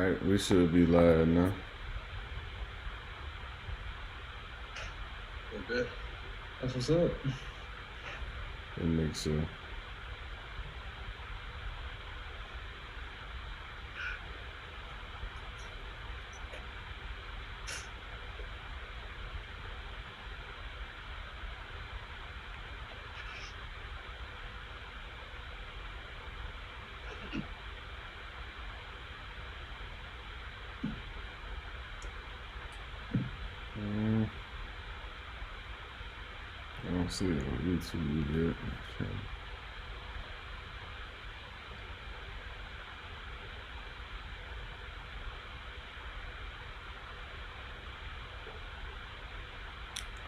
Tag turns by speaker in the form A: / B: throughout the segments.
A: Alright, we should be live now.
B: Okay. That's what's up.
A: Let me make sure. I don't see it on YouTube yet.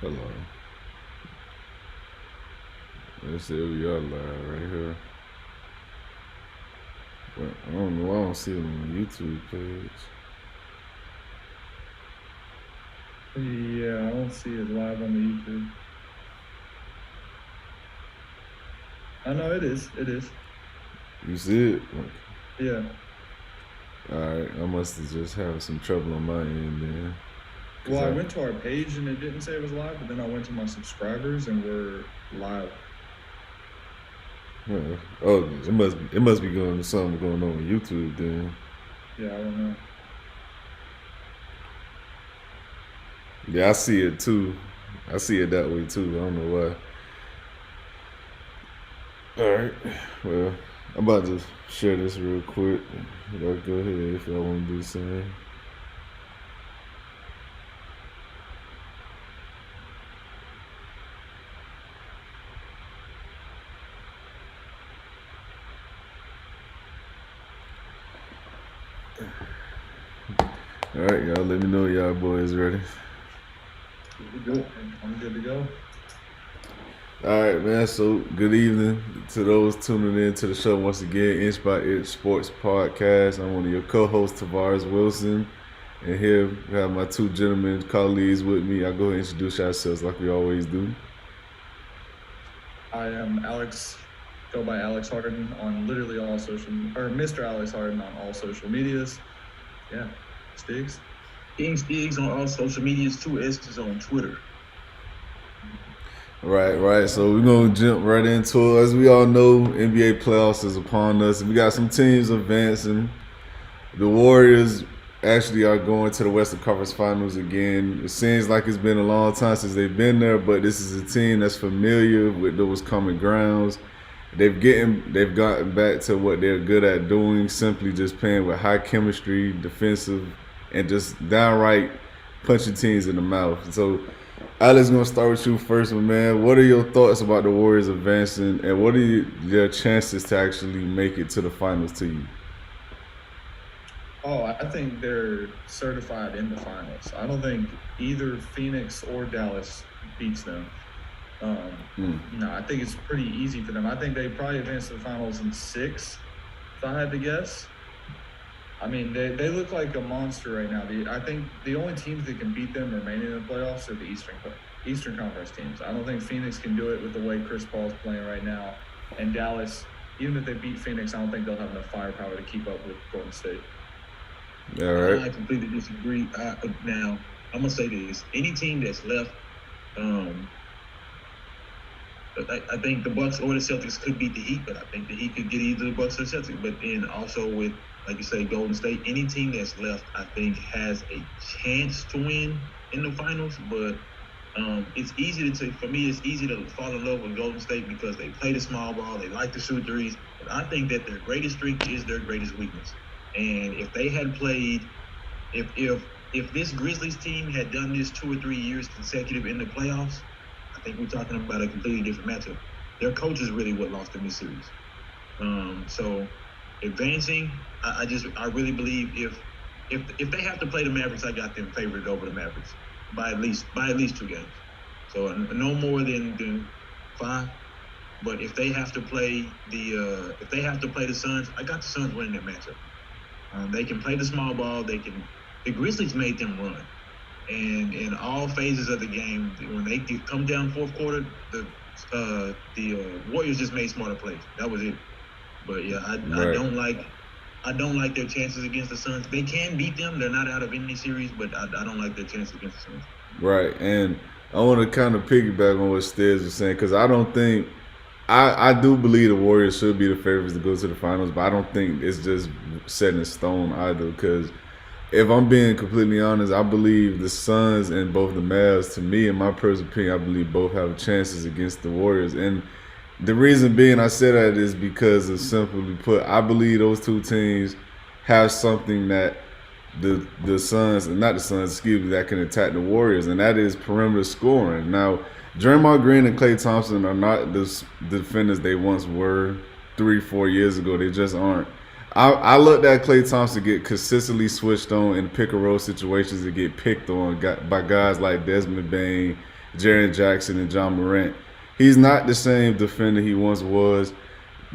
A: Hello. Let's see if we are live right here. But I don't know. I don't see it on the YouTube page.
B: Yeah, I don't see it live on the YouTube. I know it is. It is.
A: You see it?
B: Yeah.
A: Alright, I must have just having some trouble on my end then.
B: Well, I went to our page and it didn't say it was live, but then I went to my subscribers and we're live.
A: Oh, it must be something going on with YouTube then.
B: Yeah, I don't know.
A: Yeah, I see it too. I see it that way too. I don't know why. Alright, well, I'm about to share this real quick. Y'all go ahead if y'all want to do the same. Alright, y'all let me know y'all boys ready.
B: I'm good to go.
A: Alright, man, so good evening to those tuning in to the show once again, Inch by Inch Sports Podcast. I'm one of your co-hosts, Tavares Wilson, and here we have my two gentlemen colleagues with me. I'll go ahead and introduce ourselves like we always do.
B: I am Alex, go by Alex Harden on literally all Mr. Alex Harden on all social medias. Yeah, Stiggs.
C: Stiggs on all social medias, 2 S's on Twitter.
A: Right. So we're going to jump right into it. As we all know, NBA playoffs is upon us. We got some teams advancing. The Warriors actually are going to the Western Conference Finals again. It seems like it's been a long time since they've been there, but this is a team that's familiar with those common grounds. They've gotten back to what they're good at doing, simply just playing with high chemistry, defensive, and just downright punching teams in the mouth. So Alex, gonna start with you first, my man. What are your thoughts about the Warriors advancing, and what are their chances to actually make it to the finals to you?
B: Oh, I think they're certified in the finals. I don't think either Phoenix or Dallas beats them. No, I think it's pretty easy for them. I think they probably advance to the finals in 6, if I had to guess. I mean, they look like a monster right now. I think the only teams that can beat them remaining in the playoffs are the Eastern Conference teams. I don't think Phoenix can do it with the way Chris Paul's playing right now. And Dallas, even if they beat Phoenix, I don't think they'll have enough firepower to keep up with Golden State.
A: All right.
C: I completely disagree. Now, I'm going to say this. Any team that's left, I think the Bucks or the Celtics could beat the Heat, but I think the Heat could get either the Bucks or the Celtics. But then also with, like you say, Golden State, any team that's left, I think, has a chance to win in the finals. But it's easy for me, it's easy to fall in love with Golden State because they play the small ball, they like to shoot threes. But I think that their greatest strength is their greatest weakness. And if they had played, if this Grizzlies team had done this 2 or 3 years consecutive in the playoffs, I think we're talking about a completely different matchup. Their coach is really what lost them this series. So advancing, I really believe if they have to play the Mavericks, I got them favored over the Mavericks by at least 2 games. So no more than 5. But if they have to play the Suns, I got the Suns winning that matchup. They can play the small ball. The Grizzlies made them run. And in all phases of the game, when they come down fourth quarter, the Warriors just made smarter plays. That was it. But yeah, I don't like I don't like their chances against the Suns. They can beat them. They're not out of any series, but I don't like their chances against the Suns.
A: Right, and I want to kind of piggyback on what Stiz was saying because I don't think I do believe the Warriors should be the favorites to go to the finals, but I don't think it's just set in stone either. Because if I'm being completely honest, I believe the Suns and both the Mavs, to me, in my personal opinion, I believe both have chances against the Warriors. And the reason being I say that is because of simply put, I believe those two teams have something that the Suns, and not the Suns, excuse me, that can attack the Warriors, and that is perimeter scoring. Now, Draymond Green and Klay Thompson are not the defenders they once were 3-4 years ago. They just aren't. I looked at Klay Thompson get consistently switched on in pick and roll situations and get picked on by guys like Desmond Bain, Jaren Jackson, and John Morant. He's not the same defender he once was.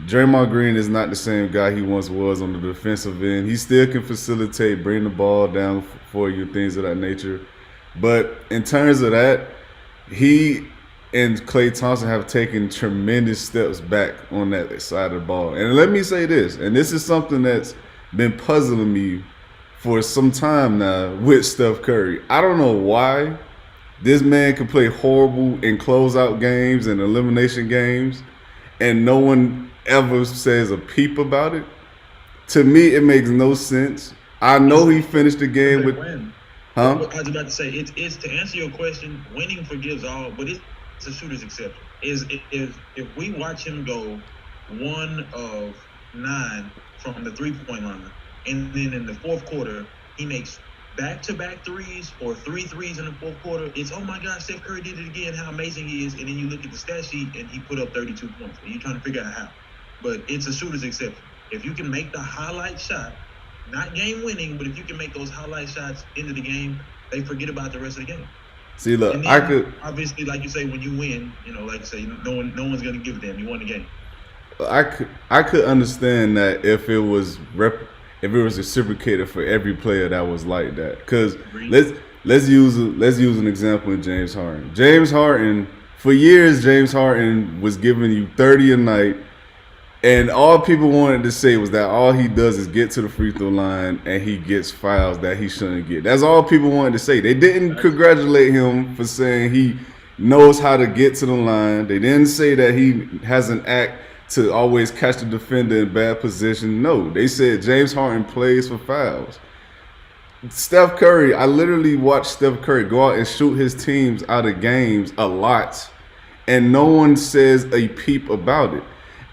A: Draymond Green is not the same guy he once was on the defensive end. He still can facilitate, bring the ball down for you, things of that nature. But in terms of that, he and Klay Thompson have taken tremendous steps back on that side of the ball. And let me say this, and this is something that's been puzzling me for some time now with Steph Curry. I don't know why this man can play horrible in closeout games and elimination games, and no one ever says a peep about it. To me, it makes no sense. I know he finished the game with,
C: I was about to say it's to answer your question. Winning forgives all, but it's a shooter's exception. If we watch him go 1 of 9 from the 3-point line, and then in the fourth quarter he makes back-to-back threes or 3 threes in the fourth quarter, it's, oh my gosh, Steph Curry did it again, how amazing he is. And then you look at the stat sheet and he put up 32 points. And you're trying to figure out how. But it's a shooter's exception. If you can make the highlight shot, not game winning, but if you can make those highlight shots into the game, they forget about the rest of the game.
A: See, look,
C: then,
A: I could
C: obviously, like you say, when you win, like you say, no one's gonna give a damn. You won the game.
A: I could understand that if it was reciprocated for every player that was like that. Because let's use an example in James Harden. James Harden, for years, was giving you 30 a night. And all people wanted to say was that all he does is get to the free throw line and he gets fouls that he shouldn't get. That's all people wanted to say. They didn't congratulate him for saying he knows how to get to the line. They didn't say that he has an act to always catch the defender in bad position. No, they said James Harden plays for fouls. Steph Curry, I literally watched Steph Curry go out and shoot his teams out of games a lot, and no one says a peep about it.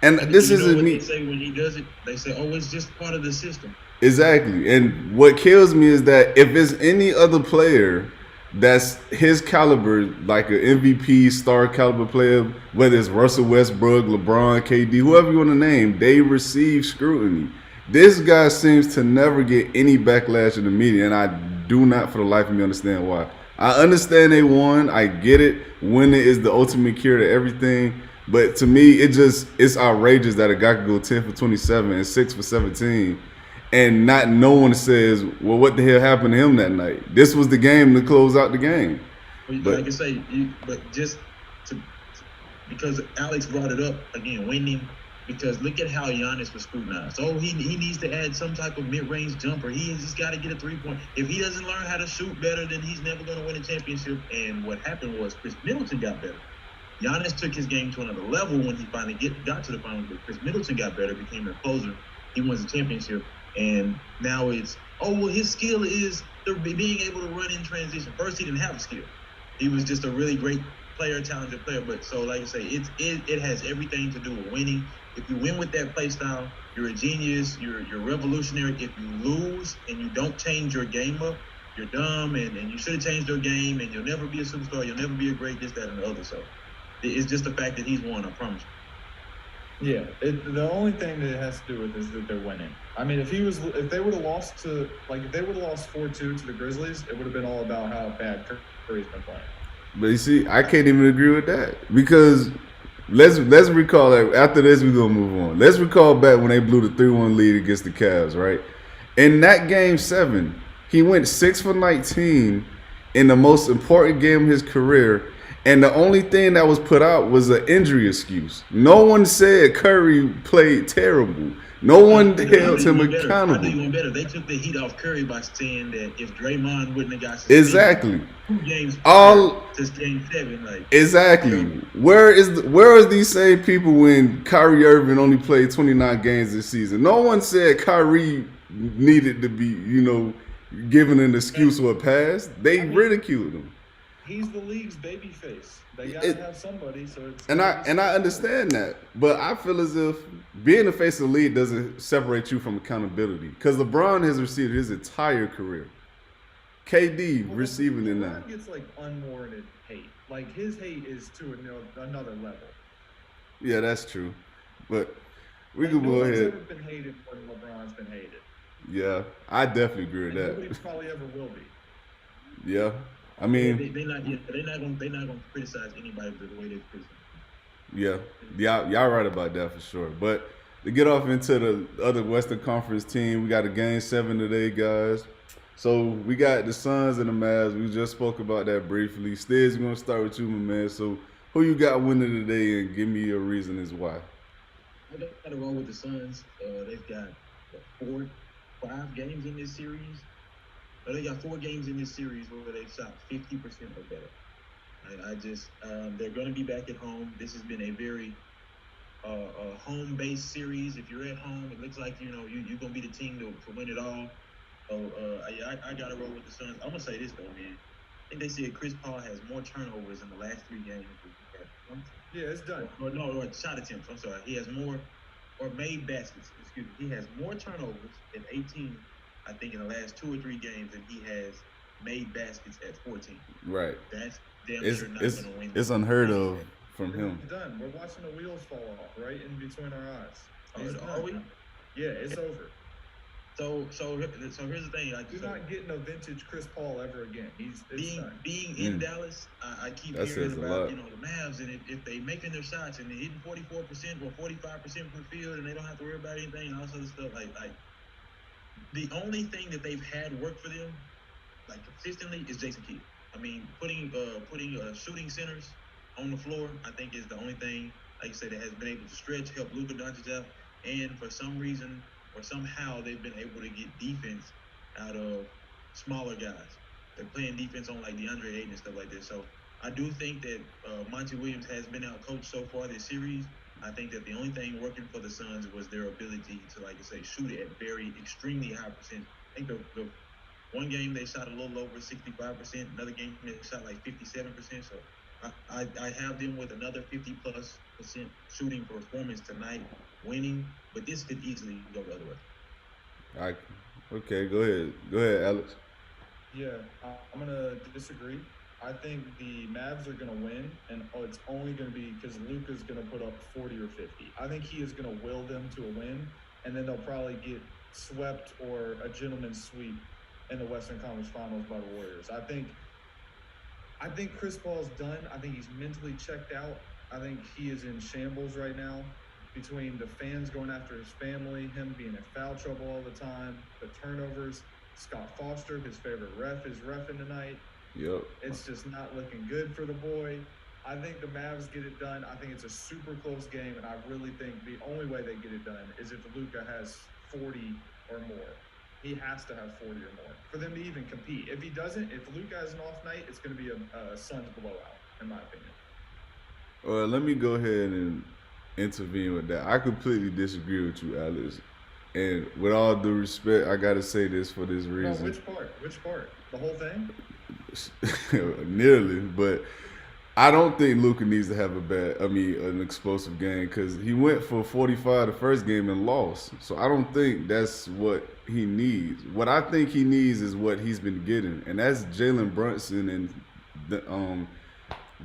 A: And this isn't me.
C: They say when he does it, they say, "Oh, it's just part of the system."
A: Exactly. And what kills me is that if it's any other player that's his caliber, like an MVP star caliber player, whether it's Russell Westbrook, LeBron, KD, whoever you want to name, they receive scrutiny. This guy seems to never get any backlash in the media, and I do not for the life of me understand why. I understand they won. I get it. Winning is the ultimate cure to everything. But to me, it's outrageous that a guy could go 10 for 27 and 6 for 17, and no one says, well, what the hell happened to him that night? This was the game to close out the game.
C: But like I say, because Alex brought it up again, winning. Because look at how Giannis was scrutinized. Oh, he needs to add some type of mid-range jumper. He just got to get a 3-point. If he doesn't learn how to shoot better, then he's never going to win a championship. And what happened was Chris Middleton got better. Giannis took his game to another level when he finally got to the finals, but Chris Middleton got better, became their closer. He wins the championship, and now it's, his skill is being able to run in transition. First, he didn't have a skill. He was just a really great player, talented player. But so, like I say, it has everything to do with winning. If you win with that play style, you're a genius. You're revolutionary. If you lose and you don't change your game up, you're dumb, and you should have changed your game, and you'll never be a superstar. You'll never be a great this, that, and the other. So it's just the fact that he's won, I promise you.
B: Yeah, the only thing that it has to do with is that they're winning. I mean, if they would have lost 4-2 to the Grizzlies, it would have been all about how bad Curry's been playing.
A: But you see, I can't even agree with that because let's recall that after this we're gonna move on. Let's recall back when they blew the 3-1 lead against the Cavs, right? In that game 7, he went 6 for 19 in the most important game of his career. And the only thing that was put out was an injury excuse. No one said Curry played terrible. No one held him
C: I do
A: accountable.
C: even better. They took the heat off Curry by saying that if Draymond wouldn't have got suspended
A: Exactly.
C: 2 games
A: All
C: to Game 7, like
A: exactly. Where are these same people when Kyrie Irving only played 29 games this season? No one said Kyrie needed to be, given an excuse or a pass. They ridiculed him.
B: He's the league's baby face. They gotta have somebody, so it's
A: And I understand that, but I feel as if being the face of the league doesn't separate you from accountability. Because LeBron has received his entire career. KD receiving it now.
B: LeBron gets like unwarranted hate. Like his hate is to another level.
A: Yeah, that's true. But we
B: Like,
A: can
B: no
A: go
B: one's
A: ahead.
B: ever been hated more than LeBron's been hated.
A: Yeah, I definitely agree with
B: And nobody
A: that.
B: probably ever will be.
A: Yeah, I mean,
C: they're not gonna criticize anybody the way they criticize.
A: y'all right about that for sure. But to get off into the other Western Conference team, we got a Game 7 today, guys. So we got the Suns and the Mavs. We just spoke about that briefly. Stiz, we're gonna start with you, my man. So who you got winning today, and give me your reason as why.
C: I got to roll with the Suns. They've got 5 games in this series. They got 4 games in this series where they've shot 50% or better. They're going to be back at home. This has been a very home-based series. If you're at home, it looks like you're going to be the team to win it all. So I got to roll with the Suns. I'm going to say this though, man. I think they said Chris Paul has more turnovers in the last 3 games.
B: Yeah, it's done.
C: Or shot attempts. I'm sorry. He has more, or made baskets. Excuse me. He has more turnovers at 18, I think, in the last 2 or 3 games than he has made baskets at 14.
A: Right.
C: That's damn
A: It's
C: sure not going to win.
A: it's unheard of from him.
B: It's done. We're watching the wheels fall off right in between our eyes.
C: Are we?
B: Yeah, it's over.
C: So here's the thing.
B: You're not getting a vintage Chris Paul ever again.
C: Being in Dallas, I keep
A: That
C: hearing
A: says a
C: about
A: lot.
C: The Mavs, and if they making their shots and they're hitting 44% or 45% from the field, and they don't have to worry about anything and all this other stuff, like the only thing that they've had work for them, like consistently, is Jason Kidd. I mean, putting shooting centers on the floor, I think is the only thing, like you said, that has been able to stretch, help Luka Doncic out, and for some reason or somehow they've been able to get defense out of smaller guys. They're playing defense on like DeAndre Ayton and stuff like that. So I do think that Monty Williams has been outcoached so far this series. I think that the only thing working for the Suns was their ability to, like I say, shoot it at very extremely high percent. I think the one game they shot a little over 65%. Another game they shot like 57%. So I have them with another 50+% shooting performance tonight, winning. But this could easily go the other way.
A: Okay, go ahead, Alex.
B: Yeah, I'm gonna disagree. I think the Mavs are gonna win, and it's only gonna be because Luka's gonna put up 40 or 50. I think he is gonna will them to a win, and then they'll probably get swept or a gentleman's sweep in the Western Conference Finals by the Warriors. I think Chris Paul's done. I think he's mentally checked out. I think he is in shambles right now. Between the fans going after his family, him being in foul trouble all the time, the turnovers, Scott Foster, his favorite ref, is reffing tonight.
A: Yep.
B: It's just not looking good for the boy. I think the Mavs get it done. I think it's a super close game, and I really think the only way they get it done is if Luka has 40 or more. He has to have 40 or more for them to even compete. If he doesn't, if Luka has an off night, it's going to be a Suns blowout, in my opinion.
A: Well, let me go ahead and intervene with that. I completely disagree with you, Alex. And with all due respect, I gotta say this for this reason.
B: No, which part? The whole thing?
A: Nearly, but I don't think Luka needs to have an explosive game because he went for 45 the first game and lost. So I don't think that's what he needs. What I think he needs is what he's been getting, and that's Jalen Brunson and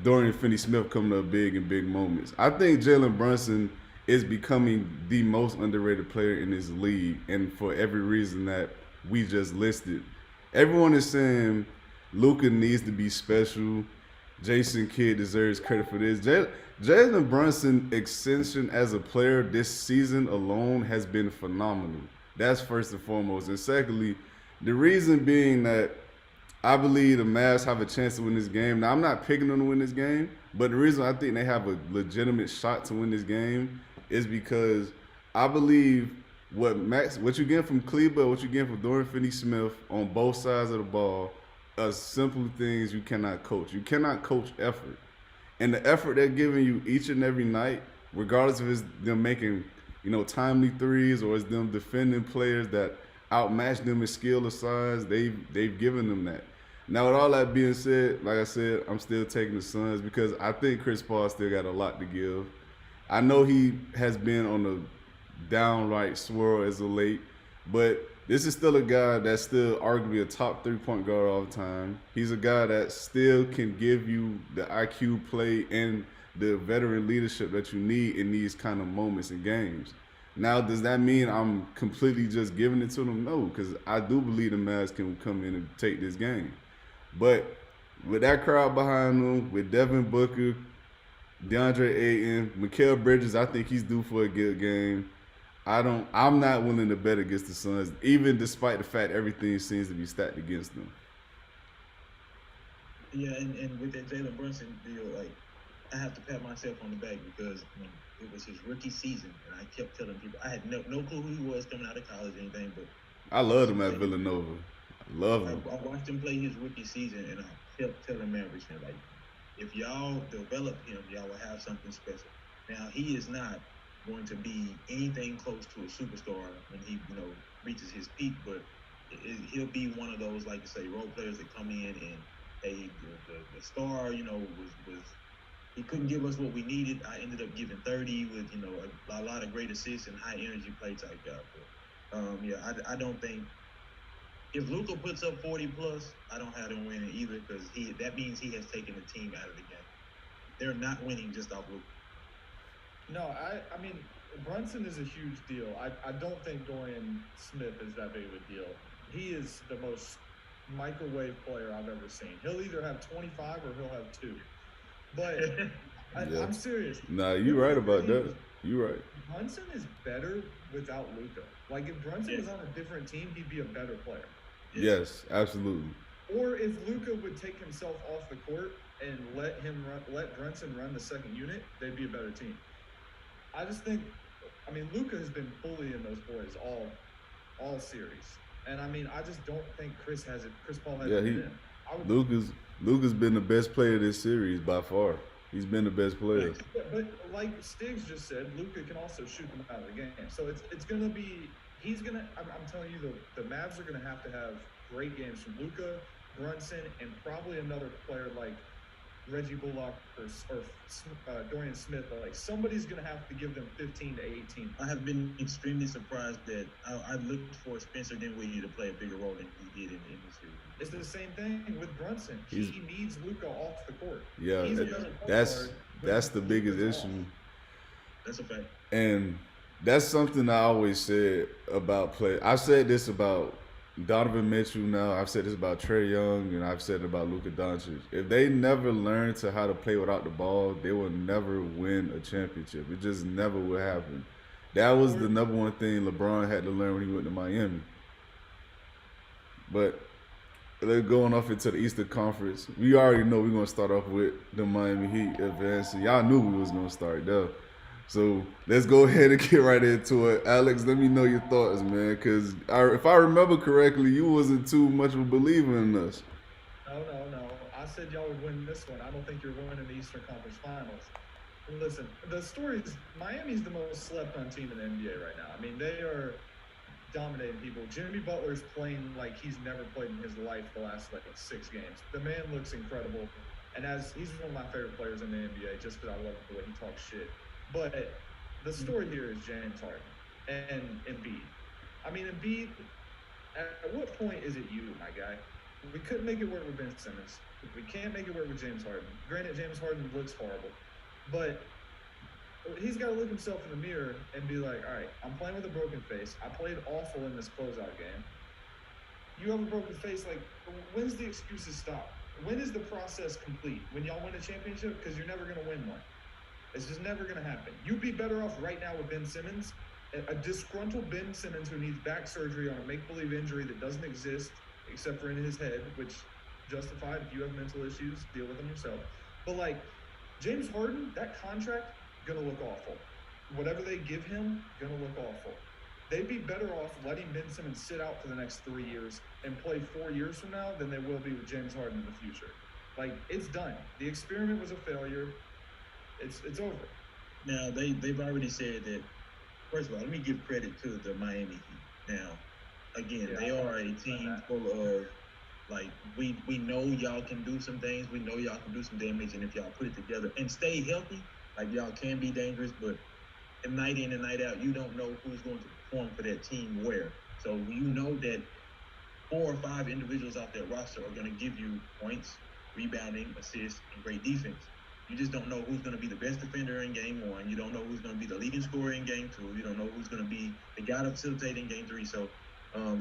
A: Dorian Finney-Smith coming up big in big moments. I think Jalen Brunson is becoming the most underrated player in this league, and for every reason that we just listed. Everyone is saying Luka needs to be special. Jason Kidd deserves credit for this. Jalen Brunson's ascension as a player this season alone has been phenomenal. That's first and foremost. And secondly, the reason being that I believe the Mavs have a chance to win this game. Now, I'm not picking them to win this game, but the reason I think they have a legitimate shot to win this game is because I believe what you get from Kleber, what you get from Dorian Finney-Smith on both sides of the ball are simple things you cannot coach. You cannot coach effort. And the effort they're giving you each and every night, regardless if it's them making, timely threes or it's them defending players that outmatch them in skill or size, they've given them that. Now, with all that being said, like I said, I'm still taking the Suns because I think Chris Paul still got a lot to give. I know he has been on a downright swirl as of late, but this is still a guy that's still arguably a top 3-point guard all the time. He's a guy that still can give you the IQ play and the veteran leadership that you need in these kind of moments in games. Now, does that mean I'm completely just giving it to them? No, because I do believe the Mavs can come in and take this game. But with that crowd behind them, with Devin Booker, DeAndre Ayton, Mikal Bridges, I think he's due for a good game. I'm not willing to bet against the Suns, even despite the fact everything seems to be stacked against them.
C: Yeah, and with that Jalen Brunson deal, like, I have to pat myself on the back because it was his rookie season, and I kept telling people I had no clue who he was coming out of college or anything, but
A: I loved him at Villanova. Love him.
C: I watched him play his rookie season, and I kept telling Mavericks fans, like, if y'all develop him, y'all will have something special. Now, he is not going to be anything close to a superstar when he, reaches his peak, but he'll be one of those, like you say, role players that come in and, hey, the star, was he couldn't give us what we needed. I ended up giving 30 with, a lot of great assists and high energy play type guy. But, I don't think if Luka puts up 40 plus, I don't have them winning either because that means he has taken the team out of the game. They're not winning just off Luka.
B: No, I mean, Brunson is a huge deal. I don't think Dorian Smith is that big of a deal. He is the most microwave player I've ever seen. He'll either have 25 or he'll have 2. But I'm serious.
A: Nah, you're right about that. You're right.
B: Brunson is better without Luka. Like, if Brunson was on a different team, he'd be a better player.
A: Yes, absolutely.
B: Or if Luka would take himself off the court and let Brunson run the second unit, they'd be a better team. I just think, Luka has been bullying those boys all series, and I just don't think Chris Paul has it in.
A: Luka's been the best player this series by far. He's been the best player.
B: But like Stiggs just said, Luka can also shoot them out of the game. So it's gonna be I'm telling you, the Mavs are gonna have great games from Luka, Brunson, and probably another player like Reggie Bullock or Dorian Smith. Like, somebody's gonna have to give them 15 to 18.
C: I have been extremely surprised that I looked for Spencer Dinwiddie to play a bigger role than he did in this series.
B: It's the same thing with Brunson. He needs Luka off the court.
A: Yeah, that's the biggest issue.
C: That's a fact.
A: And that's something I always said about play. I've said this about Donovan Mitchell now. I've said this about Trae Young, and I've said it about Luka Doncic. If they never learn how to play without the ball, they will never win a championship. It just never will happen. That was the number one thing LeBron had to learn when he went to Miami. But they're going off into the Eastern Conference. We already know we're going to start off with the Miami Heat advancing. Y'all knew we was going to start there. So let's go ahead and get right into it. Alex, let me know your thoughts, man, because if I remember correctly, you wasn't too much of a believer in us.
B: No. I said y'all would win this one. I don't think you're winning the Eastern Conference Finals. Listen, the story is Miami's the most slept-on team in the NBA right now. They are dominating people. Jimmy Butler's playing like he's never played in his life the last 6 games. The man looks incredible, and he's one of my favorite players in the NBA just because I love the way he talks shit. But the story here is James Harden and Embiid. Embiid, at what point is it you, my guy? We couldn't make it work with Ben Simmons. We can't make it work with James Harden. Granted, James Harden looks horrible, but he's got to look himself in the mirror and be like, all right, I'm playing with a broken face. I played awful in this closeout game. You have a broken face. Like, when's the excuses stop? When is the process complete? When y'all win a championship? Because you're never going to win one. It's just never going to happen. You'd be better off right now with Ben Simmons, a disgruntled Ben Simmons who needs back surgery on a make-believe injury that doesn't exist except for in his head, which justified. If you have mental issues, deal with them yourself. But like James Harden, that contract gonna look awful. Whatever they give him, gonna look awful. They'd be better off letting Ben Simmons sit out for the next 3 years and play 4 years from now than they will be with James Harden in the future. Like, it's done. The experiment was a failure. It's over.
C: Now they've already said that. First of all, let me give credit to the Miami Heat. Now, again,
B: Yeah,
C: they are a team full of like we know y'all can do some things. We know y'all can do some damage, and if y'all put it together and stay healthy, like y'all can be dangerous. But night in and night out, you don't know who's going to perform for that team where. So you know that 4 or 5 individuals off that roster are going to give you points, rebounding, assists, and great defense. You just don't know who's going to be the best defender in game 1. You don't know who's going to be the leading scorer in game 2. You don't know who's going to be the guy to facilitate in game 3. So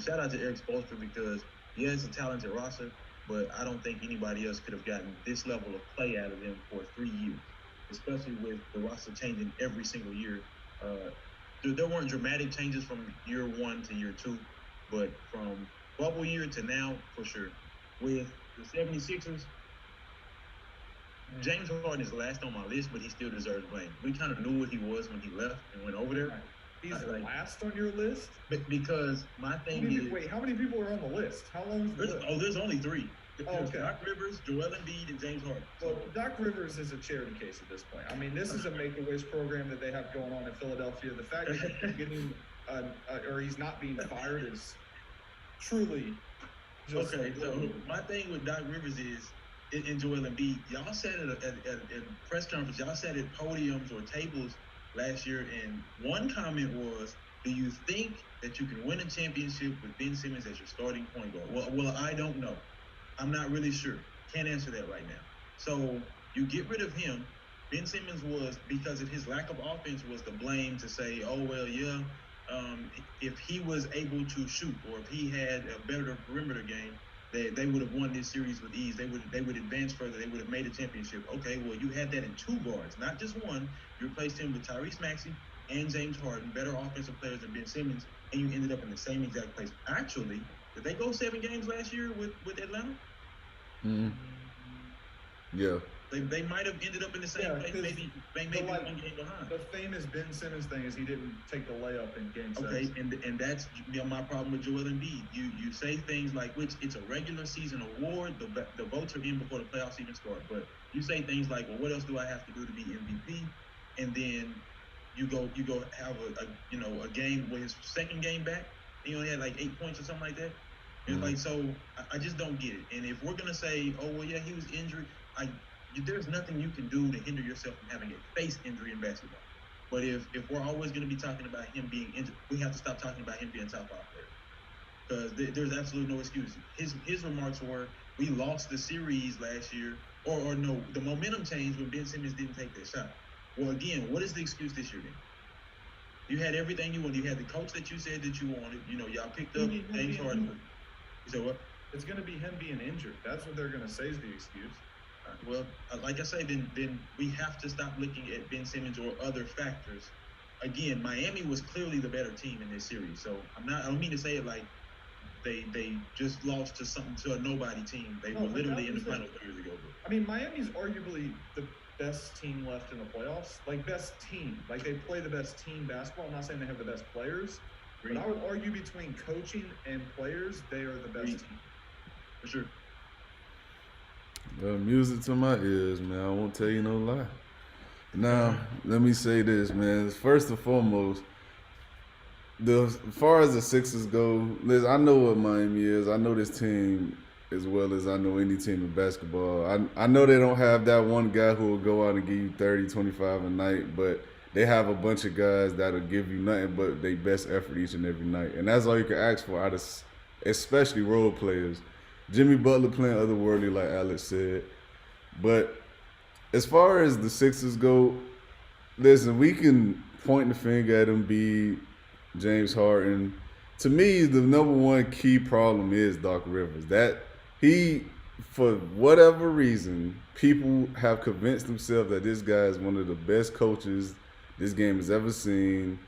C: shout out to Eric Spoelstra because, yeah, it's a talented roster, but I don't think anybody else could have gotten this level of play out of them for 3 years, especially with the roster changing every single year. There weren't dramatic changes from year 1 to year 2, but from bubble year to now, for sure. With the 76ers, James Harden is last on my list, but he still deserves blame. We kind of knew what he was when he left and went over there.
B: He's last on your list?
C: But because my thing is...
B: Wait, how many people are on the list? How long is the list?
C: There's only 3.
B: Okay.
C: Doc Rivers, Joel Embiid, and James Harden.
B: Well, Doc Rivers is a charity case at this point. I mean, this is a Make-A-Wish program that they have going on in Philadelphia. The fact that he's getting, or he's not being fired is truly just...
C: Okay, so my thing with Doc Rivers is, and Joel Embiid, y'all sat at press conference, y'all sat at podiums or tables last year, and one comment was, do you think that you can win a championship with Ben Simmons as your starting point guard? Well, I don't know. I'm not really sure. Can't answer that right now. So you get rid of him. Ben Simmons was, because of his lack of offense, was the blame to say, oh, well, yeah, if he was able to shoot or if he had a better perimeter game, they would have won this series with ease. They would advance further. They would have made a championship. Okay, well, you had that in 2 guards, not just one. You replaced him with Tyrese Maxey and James Harden, better offensive players than Ben Simmons, and you ended up in the same exact place. Actually, did they go 7 games last year with Atlanta?
A: Mm-hmm. Yeah.
C: They might have ended up in the same place, maybe like, 1 game behind.
B: The famous Ben Simmons thing is he didn't take the layup in game 7.
C: Okay, and that's my problem with Joel Embiid. You say things like, which it's a regular season award, the votes are in before the playoffs even start, but you say things like, well, what else do I have to do to be MVP? And then you go have a game with his second game back, he only had like 8 points or something like that. It's like, so I just don't get it. And if we're gonna say, oh well, yeah, he was injured, there's nothing you can do to hinder yourself from having a face injury in basketball. But if we're always going to be talking about him being injured, we have to stop talking about him being top 5 player. Because there's absolutely no excuse. His remarks were, we lost the series last year, or no, the momentum changed when Ben Simmons didn't take that shot. Well, again, what is the excuse this year then? You had everything you wanted. You had the coach that you said that you wanted. Y'all picked up James Harden. You said what?
B: It's going to be him being injured. That's what they're going to say is the excuse.
C: Well, like I say, then we have to stop looking at Ben Simmons or other factors. Again, Miami was clearly the better team in this series. So I don't mean to say it like they just lost to a nobody team. They were literally in the finals 2 years ago.
B: I mean, Miami's arguably the best team left in the playoffs. Like, best team. Like, they play the best team basketball. I'm not saying they have the best players. But I would argue between coaching and players, they are the best team.
C: For sure.
A: Well, music to my ears, man. I won't tell you no lie. Now, let me say this, man. First and foremost, as far as the Sixers go, Liz, I know what Miami is. I know this team as well as I know any team in basketball. I know they don't have that one guy who will go out and give you 30, 25 a night, but they have a bunch of guys that'll give you nothing but their best effort each and every night. And that's all you can ask for out of especially role players. Jimmy Butler playing otherworldly, like Alex said. But as far as the Sixers go, listen, we can point the finger at Embiid, James Harden. To me, the number one key problem is Doc Rivers. That he, for whatever reason, people have convinced themselves that this guy is one of the best coaches this game has ever seen,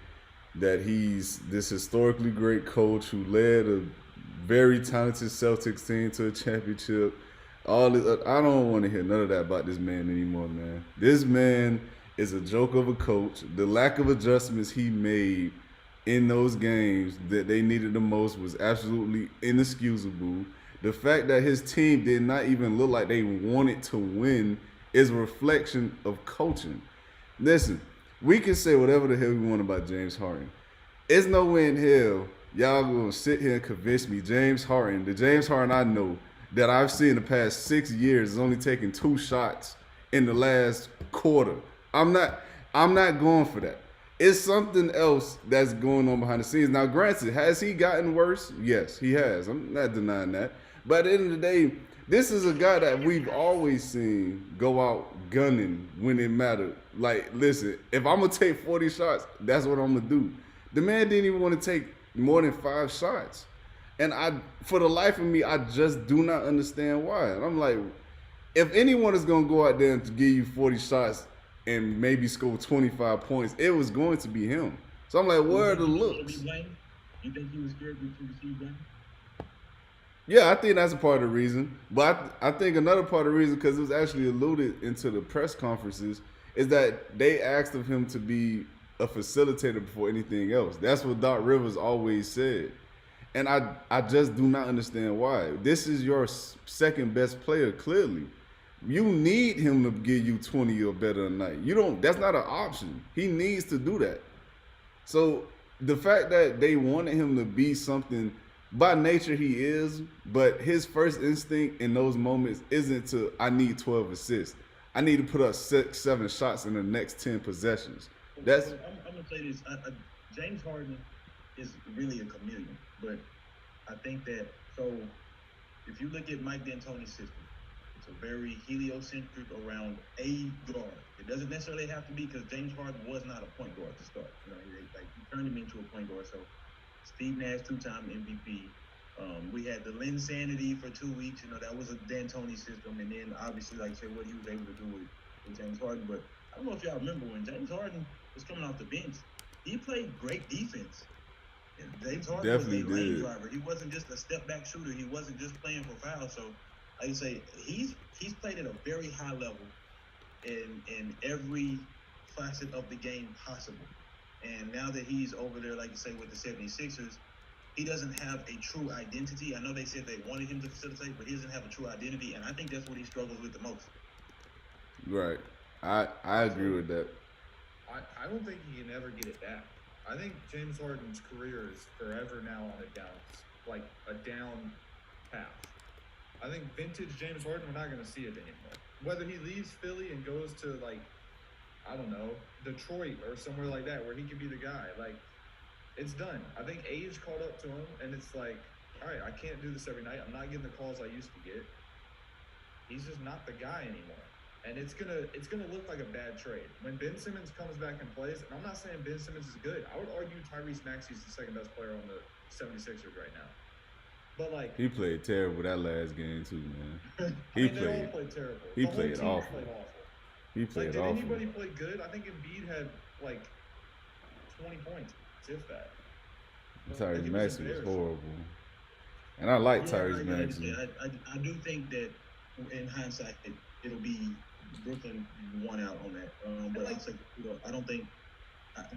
A: that he's this historically great coach who led a very talented Celtics team to a championship. All this, I don't want to hear none of that about this man anymore, man. This man is a joke of a coach. The lack of adjustments he made in those games that they needed the most was absolutely inexcusable. The fact that his team did not even look like they wanted to win is a reflection of coaching. Listen, we can say whatever the hell we want about James Harden. It's no way in hell y'all gonna sit here and convince me James Harden, the James Harden I know that I've seen the past 6 years, is only taking 2 shots in the last quarter. I'm not going for that. It's something else that's going on behind the scenes. Now, granted, has he gotten worse? Yes, he has. I'm not denying that. But at the end of the day, this is a guy that we've always seen go out gunning when it mattered. Like, listen, if I'm gonna take 40 shots, that's what I'm gonna do. The man didn't even want to take more than 5 shots. And for the life of me, I just do not understand why. And I'm like, if anyone is going to go out there and give you 40 shots and maybe score 25 points, it was going to be him. So I'm like, where are the looks?
C: You think he was scared to receive blame?
A: Yeah, I think that's a part of the reason. But I think another part of the reason, because it was actually alluded into the press conferences, is that they asked of him to be a facilitator before anything else. That's what Doc Rivers always said. And I just do not understand why. This is your second best player, clearly. You need him to give you 20 or better a night. You don't. That's not an option. He needs to do that. So the fact that they wanted him to be something, by nature he is, but his first instinct in those moments isn't to, I need 12 assists. I need to put up 6-7 shots in the next 10 possessions. That's.
C: I'm gonna say this. James Harden is really a chameleon, but I think that, so if you look at Mike D'Antoni's system, it's a very heliocentric around a guard. It doesn't necessarily have to be, because James Harden was not a point guard to start. You know, he turned him into a point guard. So Steve Nash, 2-time MVP. We had the Linsanity for 2 weeks. You know, that was a D'Antoni system. And then obviously, like I said, what he was able to do with James Harden. But I don't know if y'all remember when James Harden was coming off the bench, he played great defense. And James Harden
A: Definitely
C: was a lane
A: did.
C: driver. He wasn't just a step back shooter. He wasn't just playing for fouls. So like I say, he's played at a very high level in every facet of the game possible. And now that he's over there, like you say, with the 76ers, he doesn't have a true identity. I know they said they wanted him to facilitate, but he doesn't have a true identity. And I think that's what he struggles with the most.
A: Right. I agree with that.
B: I don't think he can ever get it back. I think James Harden's career is forever now on a down path. I think vintage James Harden, we're not going to see it anymore. Whether he leaves Philly and goes to, like, I don't know, Detroit or somewhere like that where he could be the guy, like, it's done. I think age caught up to him, and it's like, all right, I can't do this every night. I'm not getting the calls I used to get. He's just not the guy anymore. And it's gonna look like a bad trade. When Ben Simmons comes back and plays, and I'm not saying Ben Simmons is good. I would argue Tyrese Maxey's the second best player on the 76ers right now. But, like,
A: He played terrible that last game too, man.
B: They all played terrible.
A: He
B: The whole
A: played
B: team
A: awful.
B: played awful.
A: He played
B: Did
A: awful.
B: anybody play good? I think Embiid had, like, 20 points, if that.
A: Tyrese Maxey was horrible. And I like Tyrese Maxey.
C: I do think that in hindsight, it'll be Brooklyn won out on that. But like I said, I don't think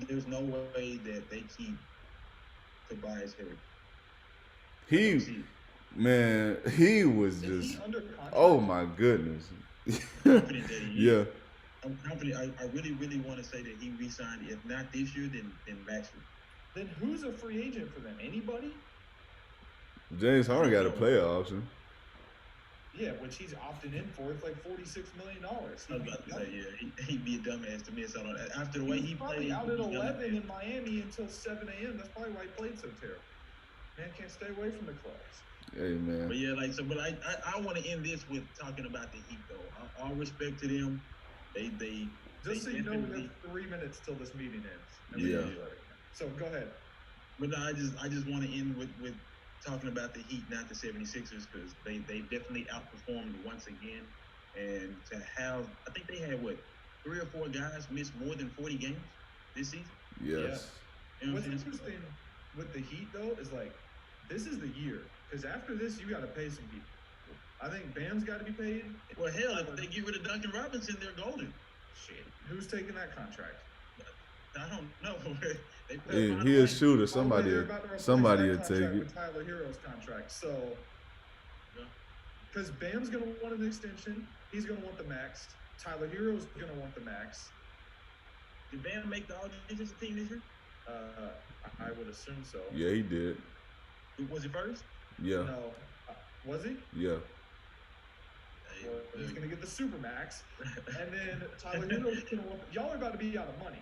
C: there's no way that they keep Tobias Harris.
A: He was just, oh my goodness.
C: Confident that he
A: Yeah.
C: is. I'm confident. I really, really want to say that he re-signed. If not this year, then next year.
B: Then who's a free agent for them? Anybody?
A: James Harden got a player option.
B: Yeah, which he's opted in for. It's like $46 million.
C: He'd be a dumbass to miss out on that. After the way he
B: probably
C: played.
B: Out at 11 in Miami until 7 a.m. That's probably why he played so terrible. Man can't stay away from the clubs.
A: Hey, man.
C: But yeah, but I want to end this with talking about the Heat, though. All respect to them. They
B: Just so you know, we have 3 minutes till this meeting ends.
A: Yeah.
B: So go ahead.
C: But no, I just want to end with talking about the Heat, not the 76ers, because they definitely outperformed once again. And to have, I think they had, 3 or 4 guys miss more than 40 games this season?
A: Yes.
B: Yeah. What's interesting with the Heat, though, is, like, this is the year. Because after this, you got to pay some people. I think Bam's got to be paid.
C: Well, hell, if they get rid of Duncan Robinson, they're golden.
B: Shit, who's taking that contract?
C: I don't know.
A: Yeah, he a shooter. Somebody will take it.
B: With Tyler Hero's contract. So, because Bam's gonna want an extension, he's gonna want the max. Tyler Hero's gonna want the max.
C: Did Bam make the All-Defensive team this year?
B: I would assume so.
A: Yeah, he did.
C: Was he first?
A: Yeah.
B: No, was he?
A: Yeah.
B: Well, he's gonna get the super max, and then Tyler Hero's gonna want. Y'all are about to be out of money.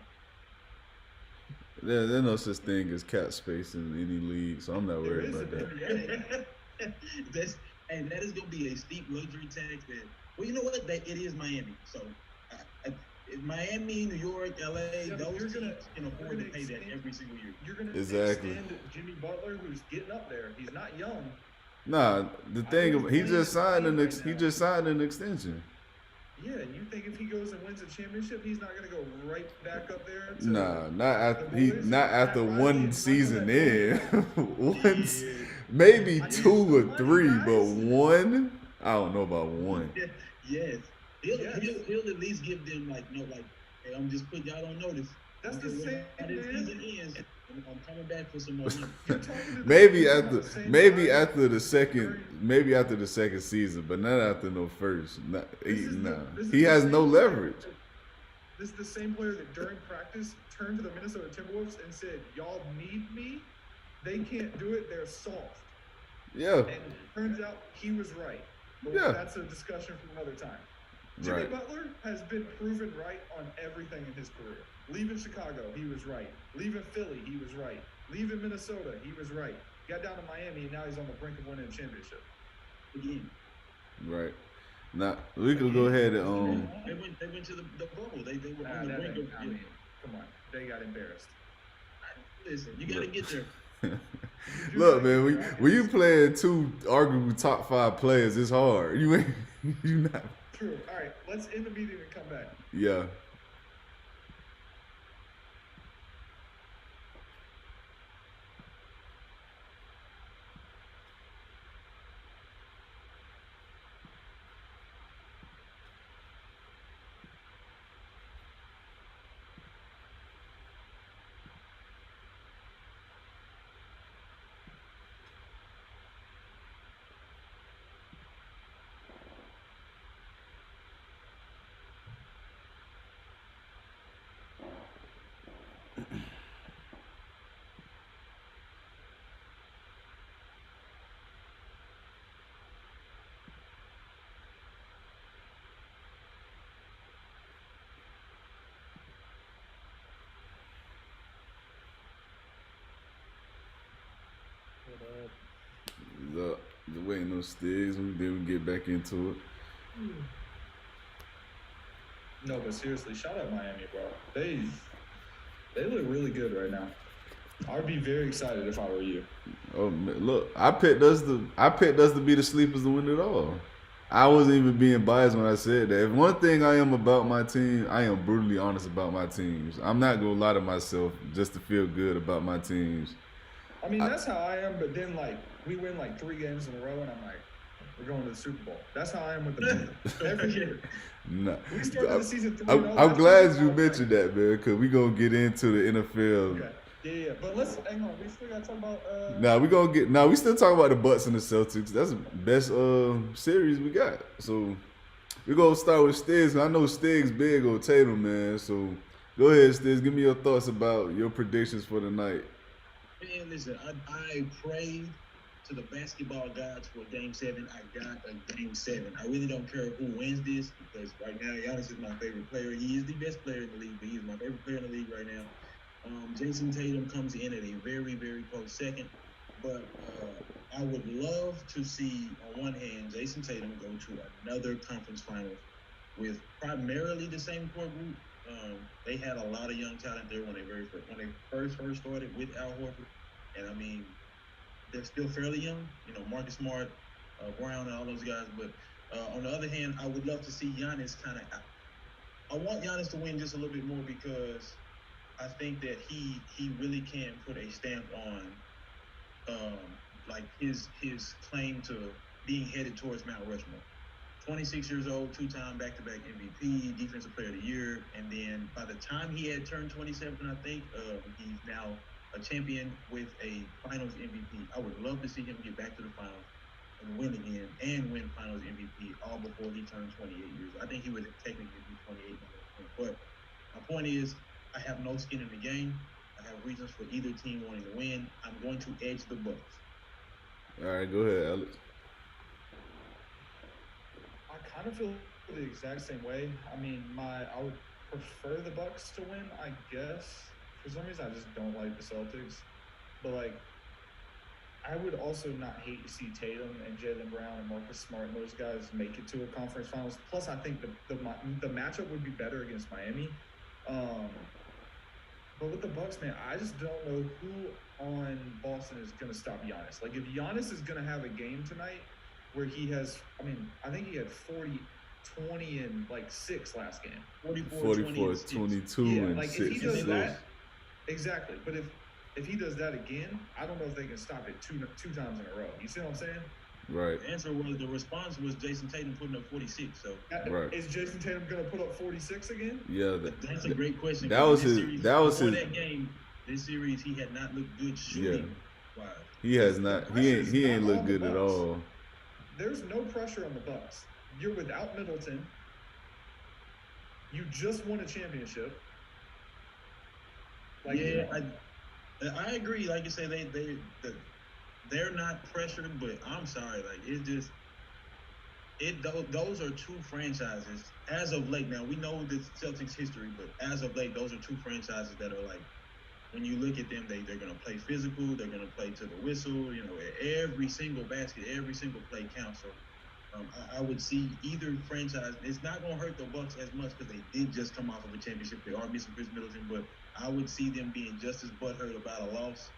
A: There's no such thing as cap space in any league, so I'm not worried about that.
C: That is going to be a steep luxury tax. Well, you know what? It is Miami. So, Miami, New York, LA, those teams can afford to pay that every single year.
B: You're going to extend Jimmy Butler, who's getting up there. He's not young.
A: Nah, the thing he just signed an extension.
B: Yeah, and you think if he goes and wins a championship, he's not going to go right back up there?
A: Nah, not after one season in. Maybe 2 or 3, but one. I don't know about one.
C: Yes, he'll at least give them hey, I'm just putting y'all on notice.
B: That's the same.
C: This season ends, I'm coming back for some more money.
A: maybe after the second season, but not after no first. He has no leverage.
B: This is the same player that during practice turned to the Minnesota Timberwolves and said, "Y'all need me. They can't do it. They're soft."
A: Yeah.
B: And it turns out he was right. But that's a discussion for another time. Jimmy Butler has been proven right on everything in his career. Leaving Chicago, he was right. Leaving Philly, he was right. Leaving Minnesota, he was right. Got down to Miami, and now he's on the brink of winning a championship. Again.
A: Right. Now we could go ahead and
C: They went to the bubble. They were on the brink of.
B: Come on, they got embarrassed.
C: Listen, you gotta get there.
A: Look, man, when you playing 2 arguably top 5 players, it's hard. You not.
B: True. All right, let's end the meeting and come back.
A: Yeah. The waiting on Stiggs, and then we get back into it.
B: No, but seriously, shout out Miami, bro. They look really good right now. I would be very excited if I were you.
A: Oh man, look, I picked us to be the sleepers to win it all. I wasn't even being biased when I said that. If one thing I am about my team, I am brutally honest about my teams. I'm not gonna lie to myself just to feel good about my teams.
B: I mean, that's how I am, but then we win 3 games in a row, and I'm like, we're going to the Super Bowl. That's how I am with the team every year.
A: Nah.
B: We started the season 3-0.
A: I'm glad you mentioned that, man, because we're going to get into the NFL.
B: Okay. Yeah. But let's hang on. We still got to talk about.
A: We still talking about the Bucks and the Celtics. That's the best series we got. So we're going to start with Stiggs. I know Stiggs big on Tatum, man. So go ahead, Stiggs. Give me your thoughts about your predictions for the night.
C: Man, listen, I prayed to the basketball gods for Game 7. I got a Game 7. I really don't care who wins this because right now, Giannis is my favorite player. He is the best player in the league, but he's my favorite player in the league right now. Jason Tatum comes in at a very, very close second. But I would love to see, on one hand, Jason Tatum go to another conference final with primarily the same core group. They had a lot of young talent there when they first started with Al Horford, and I mean they're still fairly young. You know, Marcus Smart, Brown, and all those guys. But on the other hand, I would love to see Giannis I want Giannis to win just a little bit more because I think that he really can put a stamp on his claim to being headed towards Mount Rushmore. 26 years old, 2-time back-to-back MVP, Defensive Player of the Year, and then by the time he had turned 27, I think he's now a champion with a Finals MVP. I would love to see him get back to the Finals and win again, and win Finals MVP all before he turned 28 years. I think he would technically be 28 by that point. But my point is, I have no skin in the game. I have reasons for either team wanting to win. I'm going to edge the Bucks.
A: All right, go ahead, Alex.
B: I kind of feel the exact same way. I mean, I would prefer the Bucks to win, I guess. For some reason, I just don't like the Celtics. But like, I would also not hate to see Tatum and Jaylen Brown and Marcus Smart and those guys make it to a conference finals. Plus, I think the matchup would be better against Miami. But with the Bucks, man, I just don't know who on Boston is going to stop Giannis. Like, if Giannis is going to have a game tonight where he has, I think he had 40, 20, and like 6 last game.
A: 44, 22,
B: yeah,
A: and
B: like
A: 6
B: if he does
A: assists.
B: that, exactly. But if he does that again, I don't know if they can stop it two times in a row. You see what I'm saying?
A: Right.
C: The response was Jason Tatum putting up 46. So
A: right.
B: Is Jason Tatum going to put up 46 again?
A: Yeah,
C: that's a great question.
A: That was his.
C: That game. This series, he had not looked good shooting.
A: Yeah. He has not. He ain't looked good at all.
B: There's no pressure on the Bucks. You're without Middleton. You just won a championship.
C: Like, yeah, I agree. Like you say, they're not pressured, but I'm sorry. Like, it's just those are two franchises as of late. Now we know the Celtics history, but as of late, those are two franchises that are like, when you look at them, they're going to play physical. They're going to play to the whistle. You know, every single basket, every single play counts. So I would see either franchise. It's not going to hurt the Bucks as much because they did just come off of a championship. They are missing Chris Middleton, but I would see them being just as butthurt about a loss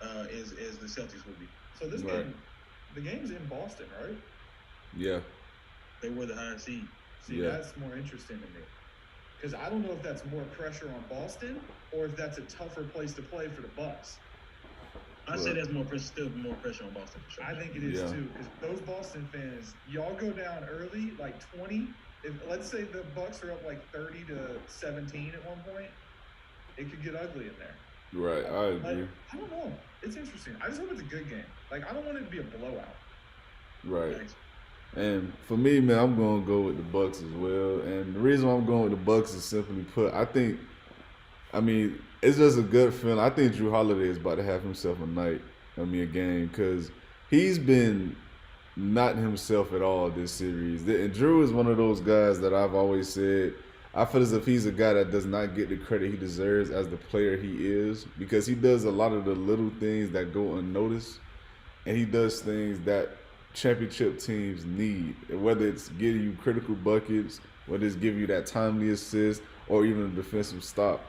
C: as the Celtics will be.
B: So this game, the game's in Boston, right?
A: Yeah.
C: They were the higher seed.
B: See, that's more interesting to me. Because I don't know if that's more pressure on Boston or if that's a tougher place to play for the Bucks.
C: I say there's still more pressure on Boston for sure.
B: I think it is too, because those Boston fans, y'all go down early, like 20. Let's say the Bucks are up like 30-17 at one point, it could get ugly in there.
A: Right, I agree.
B: Like, I don't know. It's interesting. I just hope it's a good game. Like, I don't want it to be a blowout.
A: Right. Thanks. And for me, man, I'm going to go with the Bucks as well. And the reason why I'm going with the Bucks is simply put, it's just a good feeling. I think Drew Holiday is about to have himself a game, because he's been not himself at all this series. And Drew is one of those guys that I've always said, I feel as if he's a guy that does not get the credit he deserves as the player he is, because he does a lot of the little things that go unnoticed, and he does things that championship teams need, whether it's getting you critical buckets, whether it's giving you that timely assist, or even a defensive stop.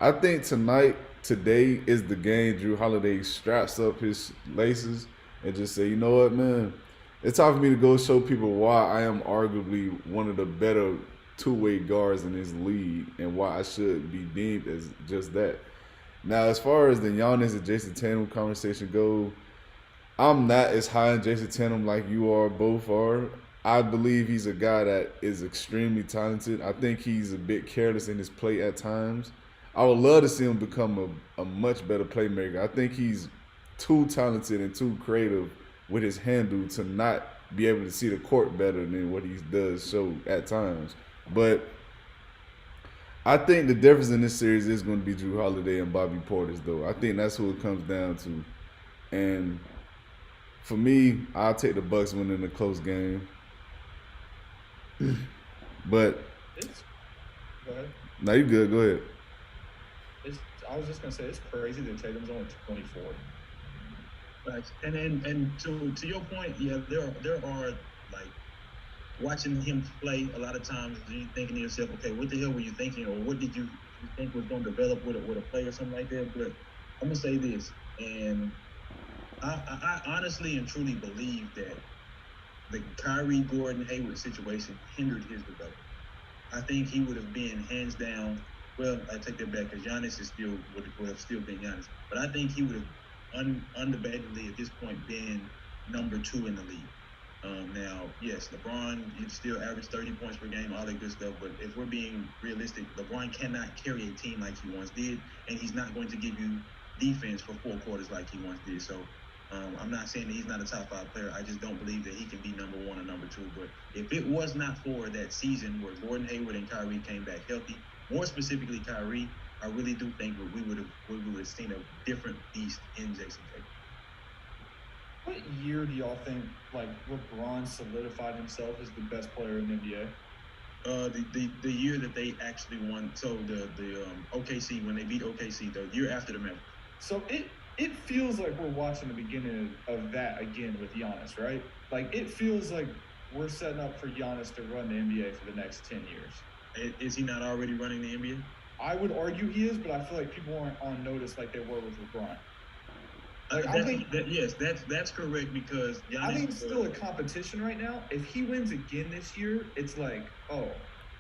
A: I think today is the game Drew Holiday straps up his laces and just say, you know what, man, it's time for me to go show people why I am arguably one of the better two-way guards in this league and why I should be deemed as just that. Now, as far as the Giannis and Jason Tatum conversation go, I'm not as high on Jason Tatum like you are, both are. I believe he's a guy that is extremely talented. I think he's a bit careless in his play at times. I would love to see him become a much better playmaker. I think he's too talented and too creative with his handle to not be able to see the court better than what he does show at times. But I think the difference in this series is going to be Drew Holiday and Bobby Portis, though. I think that's who it comes down to. And for me, I'll take the Bucks winning a close game. But
B: go ahead.
A: No, you good. Go ahead.
B: I was just gonna say it's crazy that Tatum's only 24.
C: Right. And to your point, yeah, there are like watching him play a lot of times, you thinking to yourself, okay, what the hell were you thinking, or what did you think was going to develop with a play or something like that? But I'm gonna say this, and I honestly and truly believe that the Kyrie Gordon Hayward situation hindered his development. I think he would have been hands down. Well, I take that back because Giannis would have still been Giannis. But I think he would have undebatedly at this point been number 2 in the league. Now, yes, LeBron, you still average 30 points per game, all that good stuff. But if we're being realistic, LeBron cannot carry a team like he once did, and he's not going to give you defense for 4 quarters like he once did. So I'm not saying that he's not a top 5 player. I just don't believe that he can be number 1 or number 2. But if it was not for that season where Gordon Hayward and Kyrie came back healthy, more specifically Kyrie, I really do think that we would have seen a different beast in Jason Tatum.
B: What year do y'all think like LeBron solidified himself as the best player in the NBA?
C: The year that they actually won. So the OKC, when they beat OKC, the year after the Mavericks.
B: So it feels like we're watching the beginning of that again with Giannis, right? Like it feels like we're setting up for Giannis to run the NBA for the next 10 years.
C: Is he not already running the NBA?
B: I would argue he is, but I feel like people aren't on notice like they were with LeBron.
C: Yes, that's correct because Giannis,
B: I think it's still a competition right now. If he wins again this year, it's like, oh,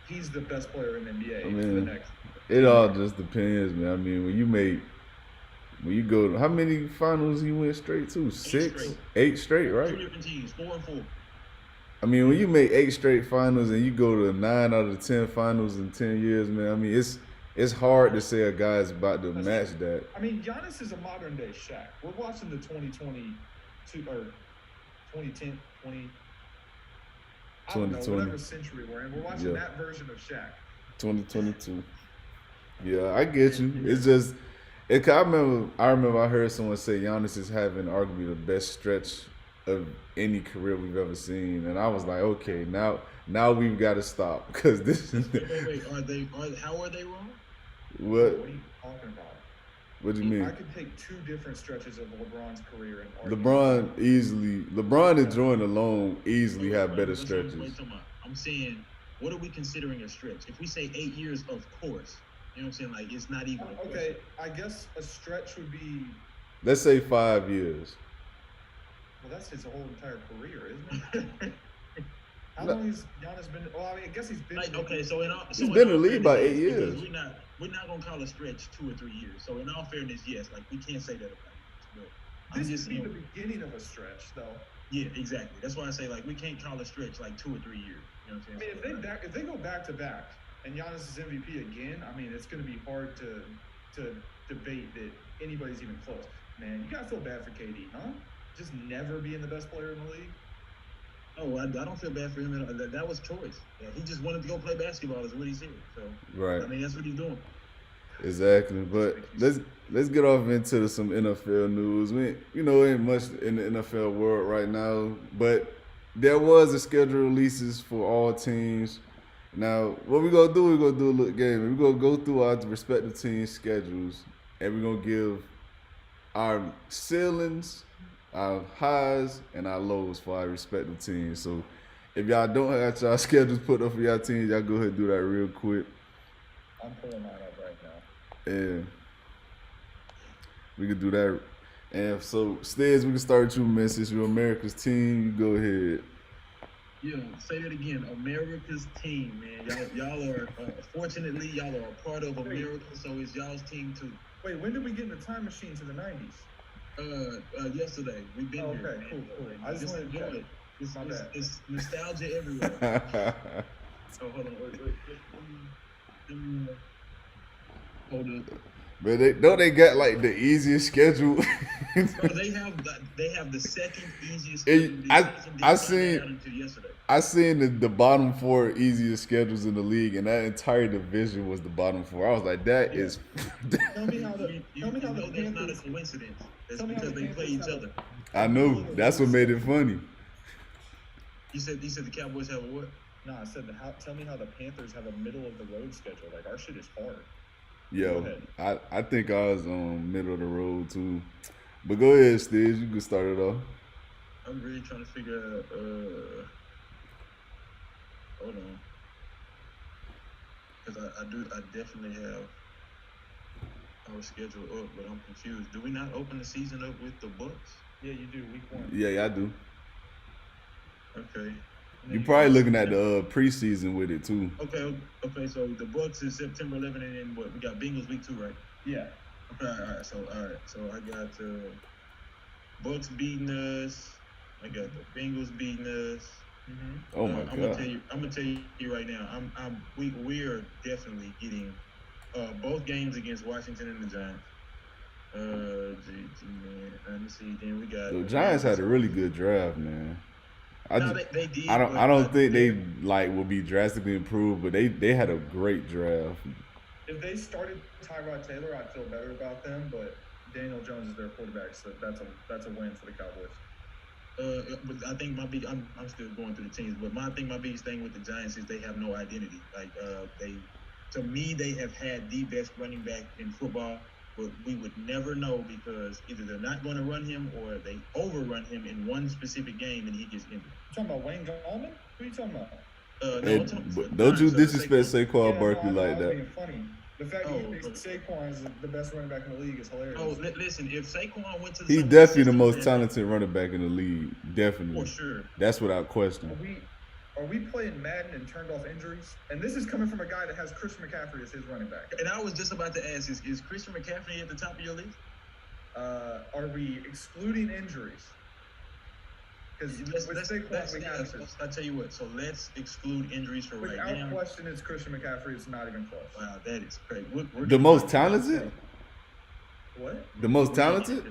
B: he's the best player in the NBA for the next.
A: It all just depends, man. I mean, when you go, how many finals he went straight to? 6, 8 straight, right?
C: 2 different teams, 4 and 4.
A: I mean, when you make 8 straight finals and you go to 9 out of 10 finals in 10 years, man. I mean, it's hard to say a guy's about to match that.
B: I mean, Giannis is a modern day Shaq. We're watching the 2022 or 2010, 20. I don't know, whatever century we're in. We're watching that version of Shaq.
A: 2022. Yeah, I get you. It's just, I remember I heard someone say Giannis is having arguably the best stretch of any career we've ever seen, and I was like, okay, now we've got to stop because this is.
C: Wait, how are they wrong?
A: What?
B: What are you talking about?
A: What do you mean?
B: I could take 2 different stretches of LeBron's career and argue.
A: LeBron and Jordan alone easily have better stretches.
C: I'm saying, what are we considering a stretch? If we say 8 years, of course. You know what I'm saying? Like, it's not even a
B: okay, I guess a stretch would be.
A: Let's say 5 years.
B: Well, that's his whole entire career, isn't it? How long has Giannis been? Well, I mean, I guess he's been.
C: Okay, so
A: he's been in the league about 8 years.
C: We're not gonna call a stretch 2 or 3 years. So in all fairness, yes, like we can't say that about him. But
B: this would be the beginning of a stretch, though.
C: Yeah, exactly. That's why I say like we can't call a stretch like 2 or 3 years. You know what I'm saying?
B: I mean, if they go back to back and Giannis is MVP again, I mean, it's going to be hard to debate that anybody's even close. Man, you gotta feel bad for KD, huh? Just never being the best player in the league.
C: Oh, I don't feel bad for him at all. That was choice. Yeah, he just wanted to go play basketball, is what he said. So,
A: right.
C: I mean, that's what he's doing.
A: Exactly, but let's get off into some NFL news. Ain't much in the NFL world right now, but there was a schedule releases for all teams. Now, what we're gonna do? We're gonna do a little game. We're gonna go through our respective teams' schedules, and we're gonna give our ceilings, our highs, and our lows for our respective teams. So, if y'all don't have y'all schedules put up for y'all teams, y'all go ahead and do that real quick.
B: I'm pulling mine up right now.
A: And we can do that. And so, Stiz, we can start with you, man. Since you're America's team, you go ahead.
C: Yeah, say that again. America's team, man. Y'all are fortunately y'all are a part of America, so it's y'all's team too.
B: Wait, when did we get in the time machine to the 90s?
C: Yesterday. We've been here.
B: Okay, cool. I just wanted to enjoy it.
C: It's nostalgia everywhere. So hold on, wait. Hold up.
A: But they got like the easiest schedule.
C: Bro, they have the second easiest schedule.
A: I seen the bottom 4 easiest schedules in the league, and that entire division was the bottom 4. I was like, that is.
B: Tell me how the
C: that's not a coincidence. That's because they play each other.
A: I know. That's what made it funny.
C: You said the Cowboys have a what?
B: No, I said tell me how the Panthers have a middle of the road schedule. Like our shit is hard.
A: Yo, I think I was on middle of the road too. But go ahead, Stiz. You can start it off.
C: I'm really trying to figure out. Hold on, because I definitely have our schedule up, but I'm confused. Do we not open the season up with the Bucks?
B: Yeah, you do. Week 1.
A: Yeah, I do.
C: Okay.
A: You're probably looking at the preseason with it too.
C: Okay. So the Bucks is September 11th, and then what? We got Bengals week 2, right?
B: Yeah.
C: Okay. All right. So I got Bucks beating us, I got the Bengals beating us.
A: Oh my
C: I'm
A: God.
C: gonna tell you right now. We are definitely getting both games against Washington and the Giants. Man. Let me see. Then we got
A: The
C: the
A: Giants had
C: Rams.
A: a really good draft, man.
C: No, they did,
A: I
C: but
A: don't think they
C: they're
A: like will be drastically improved, but they had a great draft.
B: If they started Tyrod Taylor, I'd feel better about them. But Daniel Jones is their quarterback, so that's a win for the Cowboys.
C: But I think I'm still going through the teams, but I think my biggest thing with the Giants is they have no identity. Like to me, they have had the best running back in football, but we would never know because either they're not going to run him or they overrun him in one specific game and he gets injured.
B: You talking about Wayne Gallman? Who are you talking about?
C: No, I'm talking
A: But don't you
C: Giants,
A: disrespect Saquon
B: Yeah,
A: Barkley
B: no, I
A: like
B: was
A: that.
B: being funny. The fact that you think Saquon is the best running back in the league is hilarious.
C: Oh, listen, if Saquon went to
A: He's
C: some of
A: definitely the
C: systems
A: most
C: that-
A: talented running back in the league. Definitely.
C: for sure.
A: That's without question.
B: Are we playing Madden and turned off injuries? And this is coming from a guy that has Christian McCaffrey as his running back.
C: And I was just about to ask: Is Christian McCaffrey at the top of your list?
B: Are we excluding injuries? Because with Saquon, we have to.
C: I'll tell you what. So let's exclude injuries for right now.
B: Without question, it's Christian McCaffrey. It's not even close.
C: Wow, that is crazy.
A: The most talented?
B: What?
A: The most talented?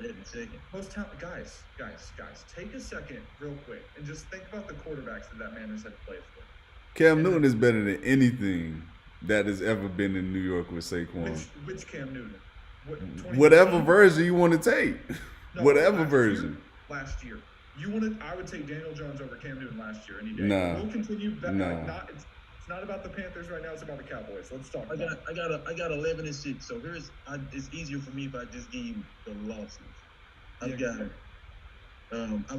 B: Most talented guys. Take a second, real quick, and just think about the quarterbacks that man has had to play for.
A: Cam Newton is better than anything that has ever been in New York with Saquon.
B: Which Cam Newton?
A: Whatever version you want to take.
B: No,
A: Whatever version.
B: Last year. I would take Daniel Jones over Cam Newton last year any day.
A: Nah.
B: We'll continue that.
A: Nah.
B: It's not about the Panthers right now. It's about the Cowboys. Let's talk.
C: I got 11-6. So it's easier for me if I just give you the losses. I've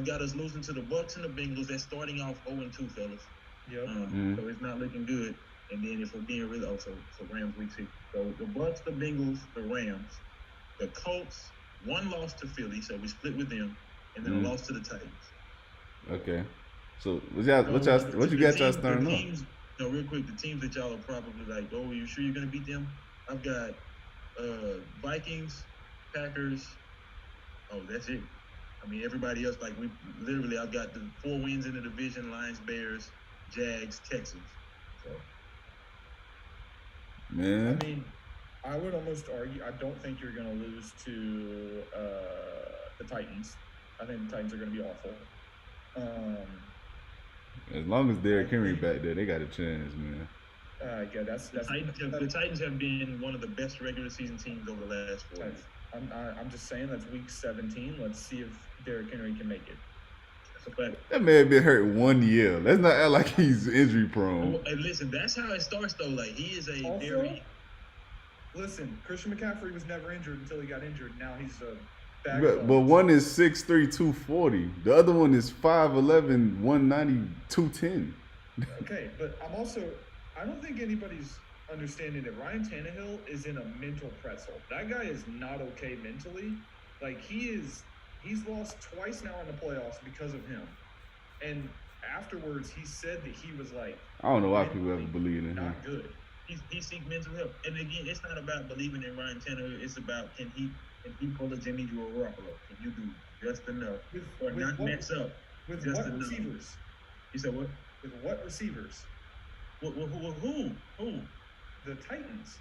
C: got us losing to the Bucs and the Bengals. They're starting off 0-2, fellas.
B: Yep.
C: So it's not looking good. And then if we're being real, so Rams week 6. So the Bucs, the Bengals, the Rams, the Colts, one loss to Philly, so we split with them, and then a loss to the Titans.
A: Okay. So what you got y'all starting off?
C: No, real quick, the teams that y'all are probably like, oh, you sure you're gonna beat them? I've got Vikings, Packers. Oh, that's it. I mean, everybody else, like I've got the 4 wins in the division: Lions, Bears, Jags, Texans. So.
A: Man.
B: I mean, I would almost argue. I don't think you're going to lose to the Titans. I think the Titans are going to be awful.
A: As long as Derrick Henry back there, they got a chance, man.
B: Yeah, that's
C: the Titans have been one of the best regular season teams over the last 4 years.
B: I'm just saying that's week 17. Let's see if Derrick Henry can make it.
C: That's a fact.
A: That man been hurt 1 year. Let's not act like he's injury prone.
C: And listen, that's how it starts though. Like he is a
B: also,
C: very.
B: Listen, Christian McCaffrey was never injured until he got injured. Now he's a.
A: But one is 6'3", 240. The other one is 5'11", 190, 210.
B: Okay, but I don't think anybody's understanding that Ryan Tannehill is in a mental pretzel. That guy is not okay mentally. Like he's lost twice now in the playoffs because of him. And afterwards, he said that he was like,
A: I don't know why people ever believe in him.
B: Not good.
C: He seeks mental help. And again, it's not about believing in Ryan Tannehill. It's about can he pull a Jimmy Garoppolo? Can you do just enough or not mess up?
B: With
C: just
B: what
C: enough.
B: Receivers?
C: You said what?
B: With what receivers?
C: Who?
B: The Titans.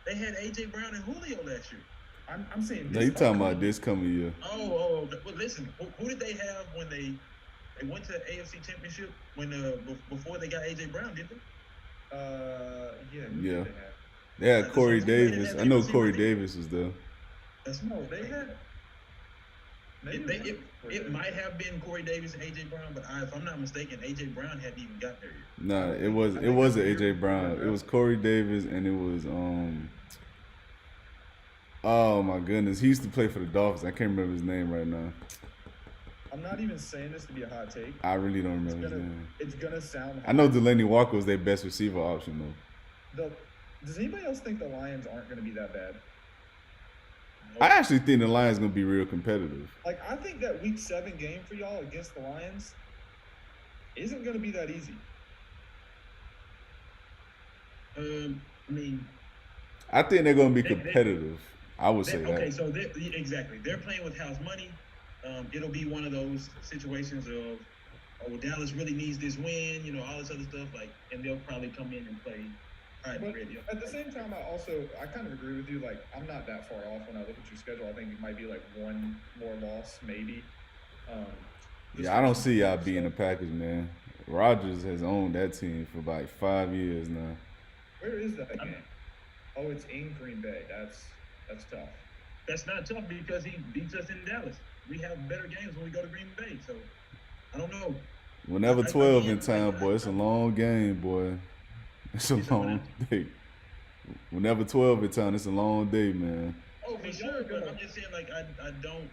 C: They had AJ Brown and Julio last year.
B: I'm saying.
A: No, you talking about this coming year?
C: Oh. Well, listen. Who did they have when they went to the AFC Championship before they got AJ Brown? Did they?
A: Yeah. They had Corey Davis. I know Corey Davis was there.
B: They had.
C: It might have been Corey Davis and AJ Brown, but if I'm not mistaken, AJ Brown hadn't even got there yet.
A: Nah, it wasn't AJ Brown. It was Corey Davis, and it was oh my goodness, he used to play for the Dolphins. I can't remember his name right now.
B: I'm not even saying this to be a hot take.
A: I really don't remember his name.
B: It's gonna sound.
A: I know Delaney Walker was their best receiver option though.
B: Does anybody else think the Lions aren't gonna be that bad?
A: I actually think the Lions gonna be real competitive.
B: Like I think that week 7 game for y'all against the Lions isn't gonna be that easy.
A: I think they're gonna be competitive. I would say that.
C: Okay, so they're playing with house money. It'll be one of those situations of, oh, Dallas really needs this win, all this other stuff. And they'll probably come in and play.
B: But at the same time, I kind of agree with you. Like, I'm not that far off when I look at your schedule. I think it might be like one more loss, maybe.
A: Yeah, I don't see y'all being the Packers, man. Rodgers has owned that team for like 5 years now.
B: Where is that game? Oh, it's in Green Bay. That's tough.
C: That's not tough because he beats us in Dallas. We have better games when we go to Green Bay. So I don't know.
A: Whenever 12 in town, boy, it's a long game, boy. It's a long day. Whenever 12 in town, it's a long day, man.
C: Oh, for sure. But I'm just saying, I don't.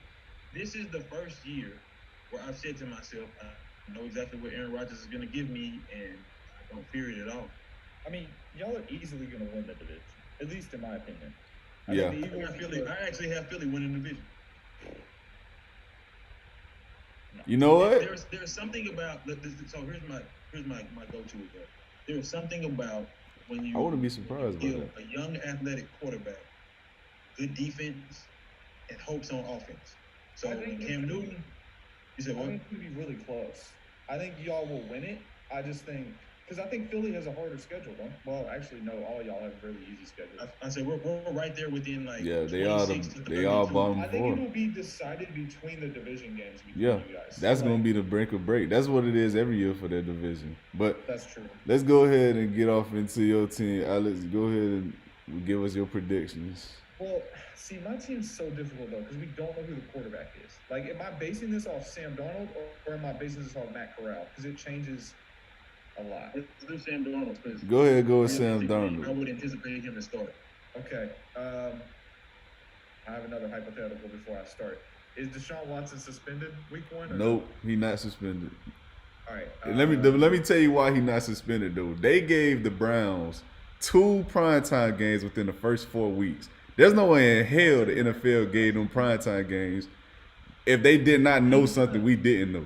C: This is the first year where I've said to myself, I know exactly what Aaron Rodgers is going to give me, and I don't fear it at all.
B: I mean, y'all are easily going to win the division, at least in my opinion.
A: I
C: actually have Philly winning the division.
A: No. You know what?
C: There's something about so here's my go-to with that. There's something about when you.
A: I wouldn't be surprised by that.
C: A young athletic quarterback, good defense, and hopes on offense. So Cam Newton, you said what?
B: I think it's going to be really close. I think y'all will win it. I just think. Because I think Philly has a harder schedule, though. Well, actually, no. All y'all have really easy schedules.
C: I say we're right there within
A: they are bottom 4.
B: I think it will be decided between the division games between you guys.
A: That's gonna be the break or break. That's what it is every year for that division. But
B: that's true.
A: Let's go ahead and get off into your team, Alex. Go ahead and give us your predictions.
B: Well, see, my team's so difficult though because we don't know who the quarterback is. Like, am I basing this off Sam Darnold or am I basing this off Matt Corral? Because it changes a lot.
C: Let's do Sam Darnold.
A: Go ahead, go with Sam Darnold.
C: I would anticipate him to start.
B: Okay. I have another hypothetical before I start. Is Deshaun Watson suspended week 1?
A: Nope, he's not suspended.
B: All right.
A: Let me tell you why he's not suspended though. They gave the Browns 2 primetime games within the first 4 weeks. There's no way in hell the NFL gave them primetime games if they did not know something we didn't know.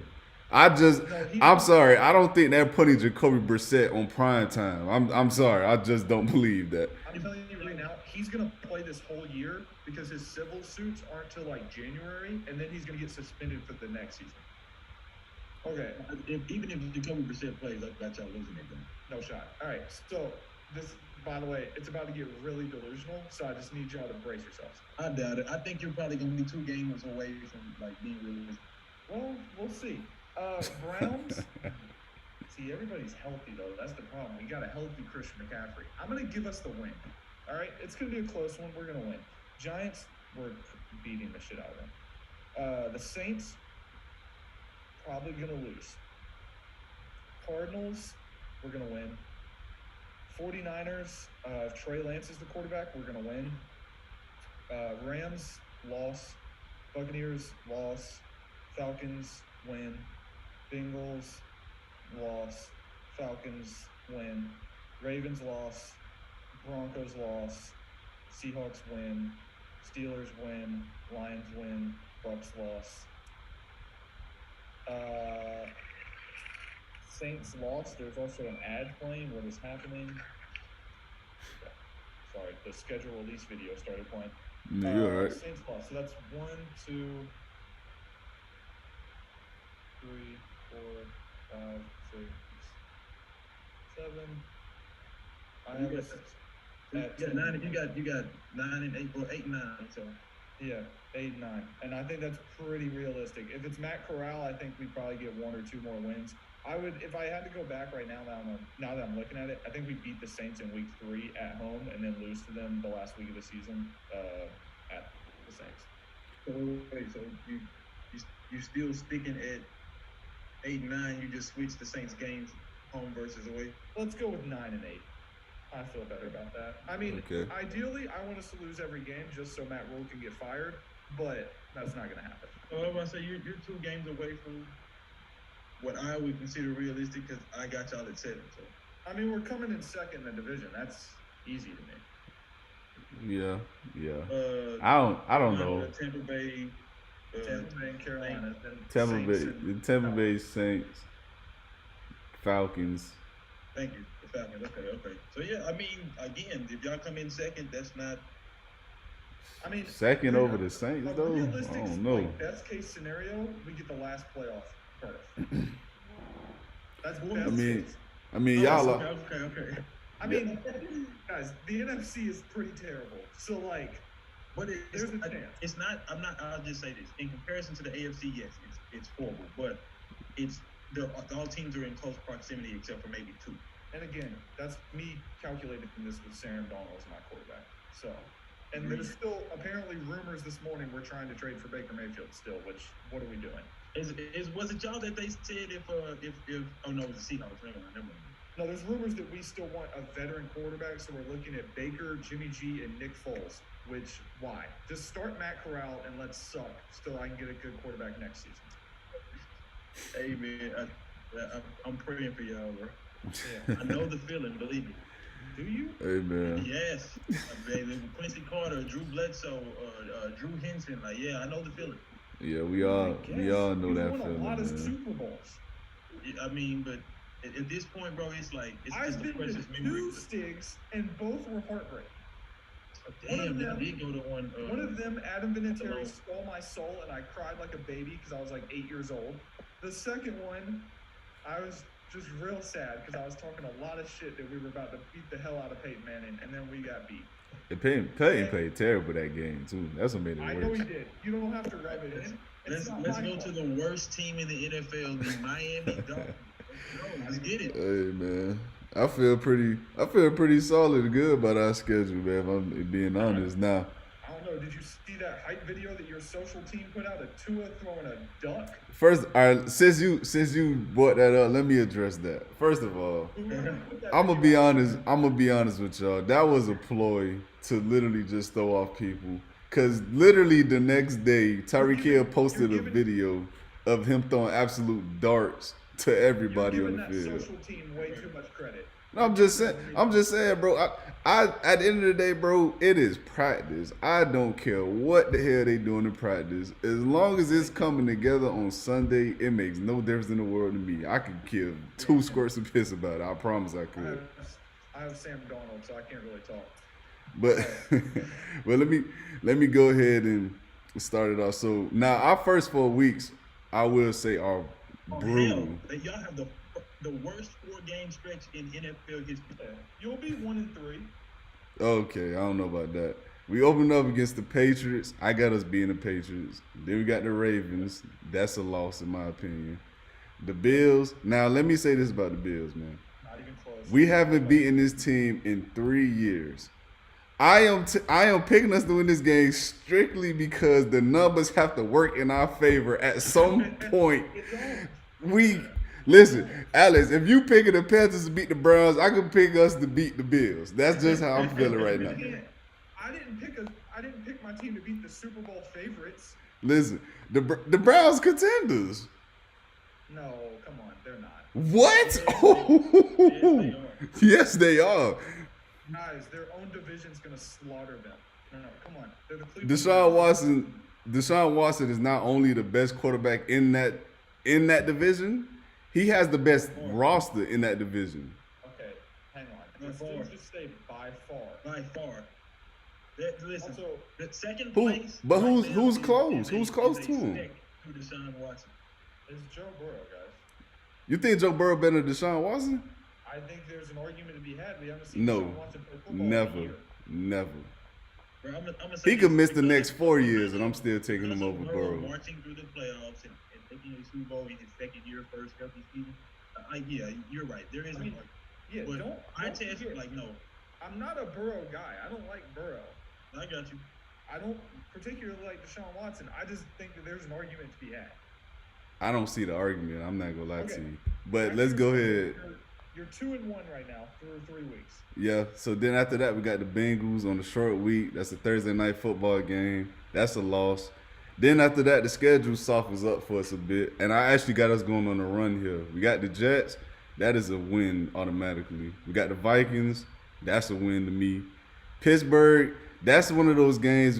A: I'm sorry. I don't think they're putting Jacoby Brissett on prime time. I'm sorry. I just don't believe that.
B: I'm telling you right now, he's gonna play this whole year because his civil suits aren't till like January, and then he's gonna get suspended for the next season. Okay.
C: Even if Jacoby Brissett plays, I got y'all losing it then.
B: No shot. All right. So this, by the way, it's about to get really delusional. So I just need y'all to brace yourselves.
C: I doubt it. I think you're probably gonna be 2 games away from being realistic.
B: Well, we'll see. Browns. See, everybody's healthy though. That's the problem. We got a healthy Christian McCaffrey. I'm gonna give us the win. All right, it's gonna be a close one. We're gonna win. Giants, we're beating the shit out of them. The Saints, probably gonna lose. Cardinals, we're gonna win. 49ers, if Trey Lance is the quarterback, we're gonna win. Rams, loss. Buccaneers, loss. Falcons, win. Bengals, loss. Falcons, win. Ravens, loss. Broncos, loss. Seahawks, win. Steelers, win. Lions, win. Bucks, loss. Saints, lost. There's also an ad playing. What is happening? Sorry, the schedule release video started playing.
A: No, you're all right.
B: Saints, lost. So that's 1, 2, 3, 4, 5, 6, 7. I have
C: you got 9 and 8 or 8 and 9. So
B: yeah, 8 and 9, and I think that's pretty realistic. If it's Matt Corral, I think we probably get 1 or 2 more wins. I would, if I had to go back right now that I'm looking at it, I think we beat the Saints in week 3 at home and then lose to them the last week of the season at the Saints.
C: So wait, so you still sticking at 8 and 9? You just switched the Saints games home versus away?
B: Let's go with 9 and 8. I feel better about that. I mean, Ideally, I want us to lose every game just so Matt Rule can get fired, but that's not going to happen.
C: Well, I'm going to say you're 2 games away from what I would consider realistic because I got y'all at 7. So
B: I mean, we're coming in second in the division. That's easy to me.
A: Yeah. I don't know.
C: Tampa Bay
B: and Carolina.
A: Tampa Bay Saints, Falcons.
C: Thank you. The Falcons. Okay. So yeah, I mean, again, if y'all come in second, that's not
B: I mean,
A: second over the Saints though.
B: Realistic,
A: I don't know.
B: like, best case scenario, we get the last playoff berth. That's best case.
A: I mean, y'all are.
C: Okay.
B: I mean, guys, the NFC is pretty terrible. So like,
C: but
B: there's a chance.
C: It's not. I'll just say this. In comparison to the AFC, yes, it's horrible. But all teams are in close proximity except for maybe two.
B: And again, that's me calculating this with Sam Darnold as my quarterback. So, and there's still apparently rumors this morning we're trying to trade for Baker Mayfield still. Which, what are we doing?
C: Was it y'all that they said if oh no, it was the Seahawks. Never mind.
B: No, there's rumors that we still want a veteran quarterback, so we're looking at Baker, Jimmy G, and Nick Foles. Which, why? Just start Matt Corral and let's suck so I can get a good quarterback next season.
C: Hey man, I'm praying for y'all, bro.
B: Yeah.
C: I know the feeling, believe me.
B: Do you?
A: Hey man.
C: Yes, baby. Quincy Carter, Drew Bledsoe, Drew Henson. Like, yeah, I know the feeling.
A: Yeah, we all know that
B: won
A: feeling.
B: A lot of
A: man.
B: Super Bowls.
C: I mean, but at this point, bro, it's like
B: I've been to two Stigs and both were heartbreaking.
C: Damn, I did go to one.
B: One of them, Adam Vinatieri, stole my soul, and I cried like a baby because I was like 8 years old. The second one, I was just real sad because I was talking a lot of shit that we were about to beat the hell out of Peyton Manning, and then we got beat.
A: Peyton played terrible that game too. That's what made it worse.
B: I know he did. You don't have to rub it in.
C: Let's go to the worst team in the NFL, the Miami Dolphins. Let's get it.
A: Hey man, I feel pretty solid and good about our schedule, man. If I'm being honest now.
B: I don't know. Did you see that hype video that your social team put out of Tua throwing a duck?
A: First, all right, since you brought that up, let me address that. First of all, I'm gonna be honest with y'all. That was a ploy to literally just throw off people. Cause literally the next day, Tyreek Hill posted a video of him throwing absolute darts to everybody on the field.
B: You're giving that social team way too much credit.
A: No, I'm just saying, bro. I at the end of the day, bro, it is practice. I don't care what the hell they doing in practice. As long as it's coming together on Sunday, it makes no difference in the world to me. I could kill 2 squirts of piss about it. I promise I could.
B: I have Sam Darnold, so I can't really talk.
A: But but let me go ahead and start it off. So now our first 4 weeks, I will say, are brutal.
C: Y'all have the worst 4-game stretch in NFL history.
B: You'll be 1-3.
A: Okay, I don't know about that. We opened up against the Patriots. I got us being the Patriots. Then we got the Ravens. That's a loss in my opinion. The Bills. Now let me say this about the Bills, man.
B: Not even close.
A: We haven't beaten this team in 3 years. I am picking us to win this game strictly because the numbers have to work in our favor at some point. Listen, Alex, if you picking the Panthers to beat the Browns, I can pick us to beat the Bills. That's just how I'm feeling right now.
B: I didn't pick my team to beat the Super Bowl favorites.
A: Listen, the Browns contenders.
B: No, come on, they're not.
A: What? Yes, they are.
B: Guys, their own division's gonna slaughter them. No, come on. They're the Cleveland
A: Deshaun Watson is not only the best quarterback in that division, he has the best roster in that division.
B: Okay, hang on. Let's just say by far.
C: By far. Listen,
B: Also,
C: the second place.
A: But
C: right
A: who's
C: now
A: close? Who's close to him?
C: To Deshaun Watson.
B: It's Joe Burrow, guys.
A: You think Joe Burrow better than Deshaun Watson?
B: I think there's an argument to be had. We haven't seen
A: No,
B: Deshaun Watson play football in a year.
A: never.
C: Bro, I'm
A: He could miss the next 4 years, and I'm still taking him over Burrow.
C: Marching through the playoffs and taking the Super Bowl in his second year, first healthy season. Yeah, you're right. There is an argument.
B: Yeah,
C: But
B: don't
C: I tell you, like, no.
B: I'm not a Burrow guy. I don't like Burrow.
C: I got you.
B: I don't particularly like Deshaun Watson. I just think that there's an argument to be had.
A: I don't see the argument. I'm not gonna lie
B: Okay.
A: to you. But let's go ahead.
B: You're 2-1 right now through 3 weeks.
A: Yeah. So then after that, we got the Bengals on the short week. That's a Thursday night football game. That's a loss. Then after that, the schedule softens up for us a bit, and I actually got us going on a run here. We got the Jets. That is a win automatically. We got the Vikings. That's a win to me. Pittsburgh. That's one of those games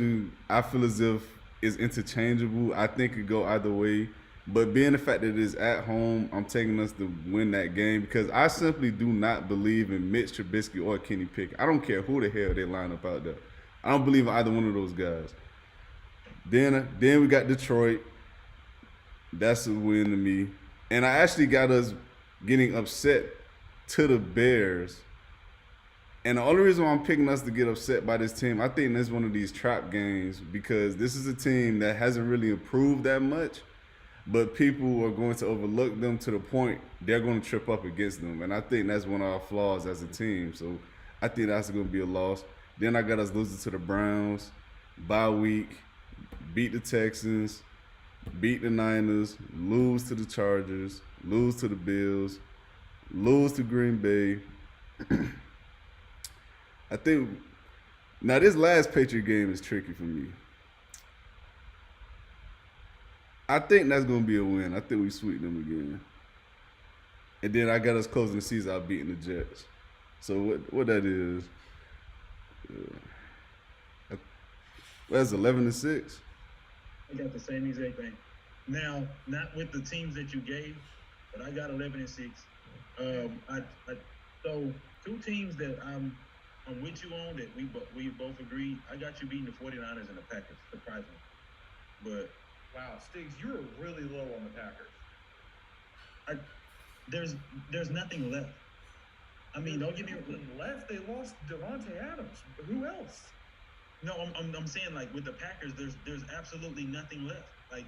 A: I feel as if is interchangeable. I think it could go either way. But being the fact that it is at home, I'm taking us to win that game because I simply do not believe in Mitch Trubisky or Kenny Pickett. I don't care who the hell they line up out there. I don't believe in either one of those guys. Then we got Detroit. That's a win to me. And I actually got us getting upset to the Bears. And the only reason why I'm picking us to get upset by this team, I think this is one of these trap games because this is a team that hasn't really improved that much, but people are going to overlook them to the point they're going to trip up against them. And I think that's one of our flaws as a team. So I think that's going to be a loss. Then I got us losing to the Browns, bye week, beat the Texans, beat the Niners, lose to the Chargers, lose to the Bills, lose to Green Bay. I think now this last Patriot game is tricky for me. I think that's gonna be a win. I think we sweep them again. And then I got us closing the season out beating the Jets. So what that is? That's 11-6.
C: I got the same exact thing. Now, not with the teams that you gave, but I got 11-6. So two teams that I'm with you on that we both agreed. I got you beating the 49ers and the Packers, surprisingly. But
B: wow, Stiggs, you're really low on the Packers.
C: There's nothing left. I mean, don't give me
B: left. They lost Devontae Adams. Who else?
C: No, I'm saying like with the Packers, there's absolutely nothing left. Like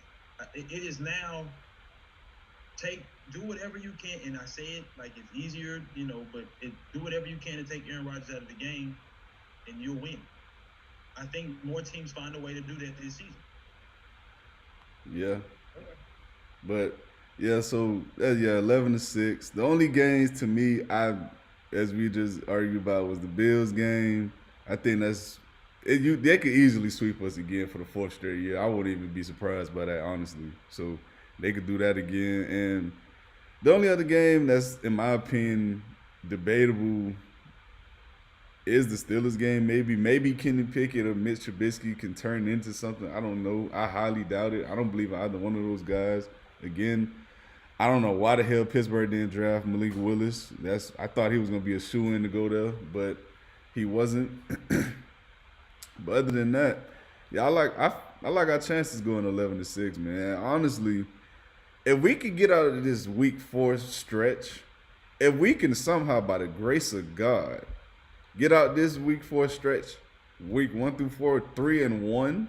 C: it is now. Do whatever you can, and I say it like it's easier, but do whatever you can to take Aaron Rodgers out of the game, and you'll win. I think more teams find a way to do that this season.
A: Yeah, but yeah, so 11-6. The only games to me, as we just argued about, was the Bills game. I think they could easily sweep us again for the fourth straight year. I wouldn't even be surprised by that, honestly. So they could do that again. And the only other game that's, in my opinion, debatable is the Steelers game. Maybe Kenny Pickett or Mitch Trubisky can turn into something. I don't know. I highly doubt it. I don't believe in either one of those guys. Again, I don't know why the hell Pittsburgh didn't draft Malik Willis. I thought he was going to be a shoo-in to go there, but he wasn't. But other than that, yeah, I like our chances going 11-6, man. Honestly, if we could get out of this week 4 stretch, if we can somehow, by the grace of God, get out this week 4 stretch, week 1 through 4, 3-1,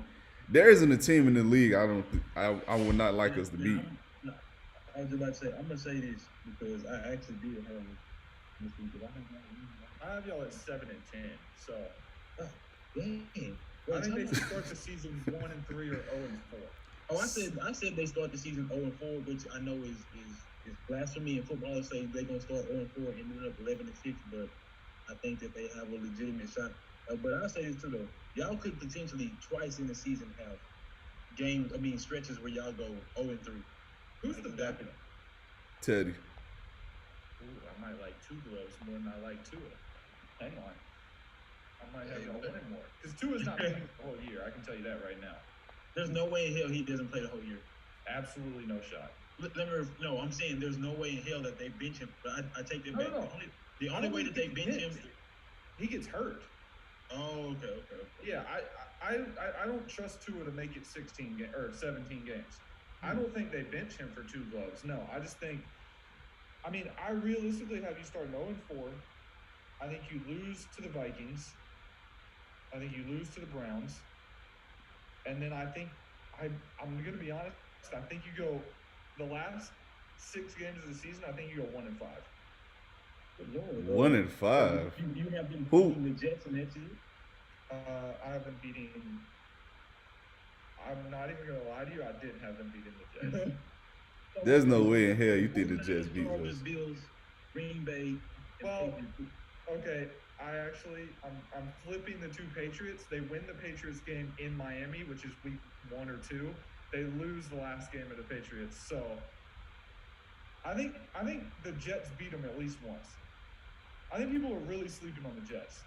A: there isn't a team in the league I would not like us to beat.
C: I was about to say, I'm gonna say this because I actually did have this week.
B: I have y'all at 7-10, so.
C: Dang.
B: I think they should start the season 1-3 or 0-4.
C: Oh, I said they start the season 0-4, which I know is blasphemy. And football say they're gonna start 0-4 and end up 11-6, but I think that they have a legitimate shot. But I'll say this too though, y'all could potentially twice in the season have stretches where y'all go 0-3.
B: Who's the backup?
A: Teddy.
B: Ooh, I might like 2 gloves more than I like Tua. Hang on. I might have y'all winning more. Because Tua's not playing the whole year. I can tell you that right now.
C: There's no way in hell he doesn't play the whole year.
B: Absolutely no shot.
C: No, I'm saying there's no way in hell that they bench him. But I take that back.
B: No.
C: The only way that they bench him,
B: he gets hurt.
C: Oh, okay.
B: Yeah, I don't trust Tua to make it 17 games. I don't think they bench him for 2 gloves. No, I just think. I realistically have you start 0-4. I think you lose to the Vikings. I think you lose to the Browns. And then I think, I'm going to be honest, I think you go the last 6 games of the season, I think you go 1-5.
A: 1-5?
C: You have been beating the Jets and that's it?
B: I have been beating, I'm not even going to lie to you, I didn't have them beating the Jets.
A: There's no way in hell you think the Jets beat us.
C: Bills, Green Bay.
B: Well, okay. I'm flipping the 2 Patriots. They win the Patriots game in Miami, which is week 1 or 2. They lose the last game of the Patriots. So I think the Jets beat them at least once. I think people are really sleeping on the Jets.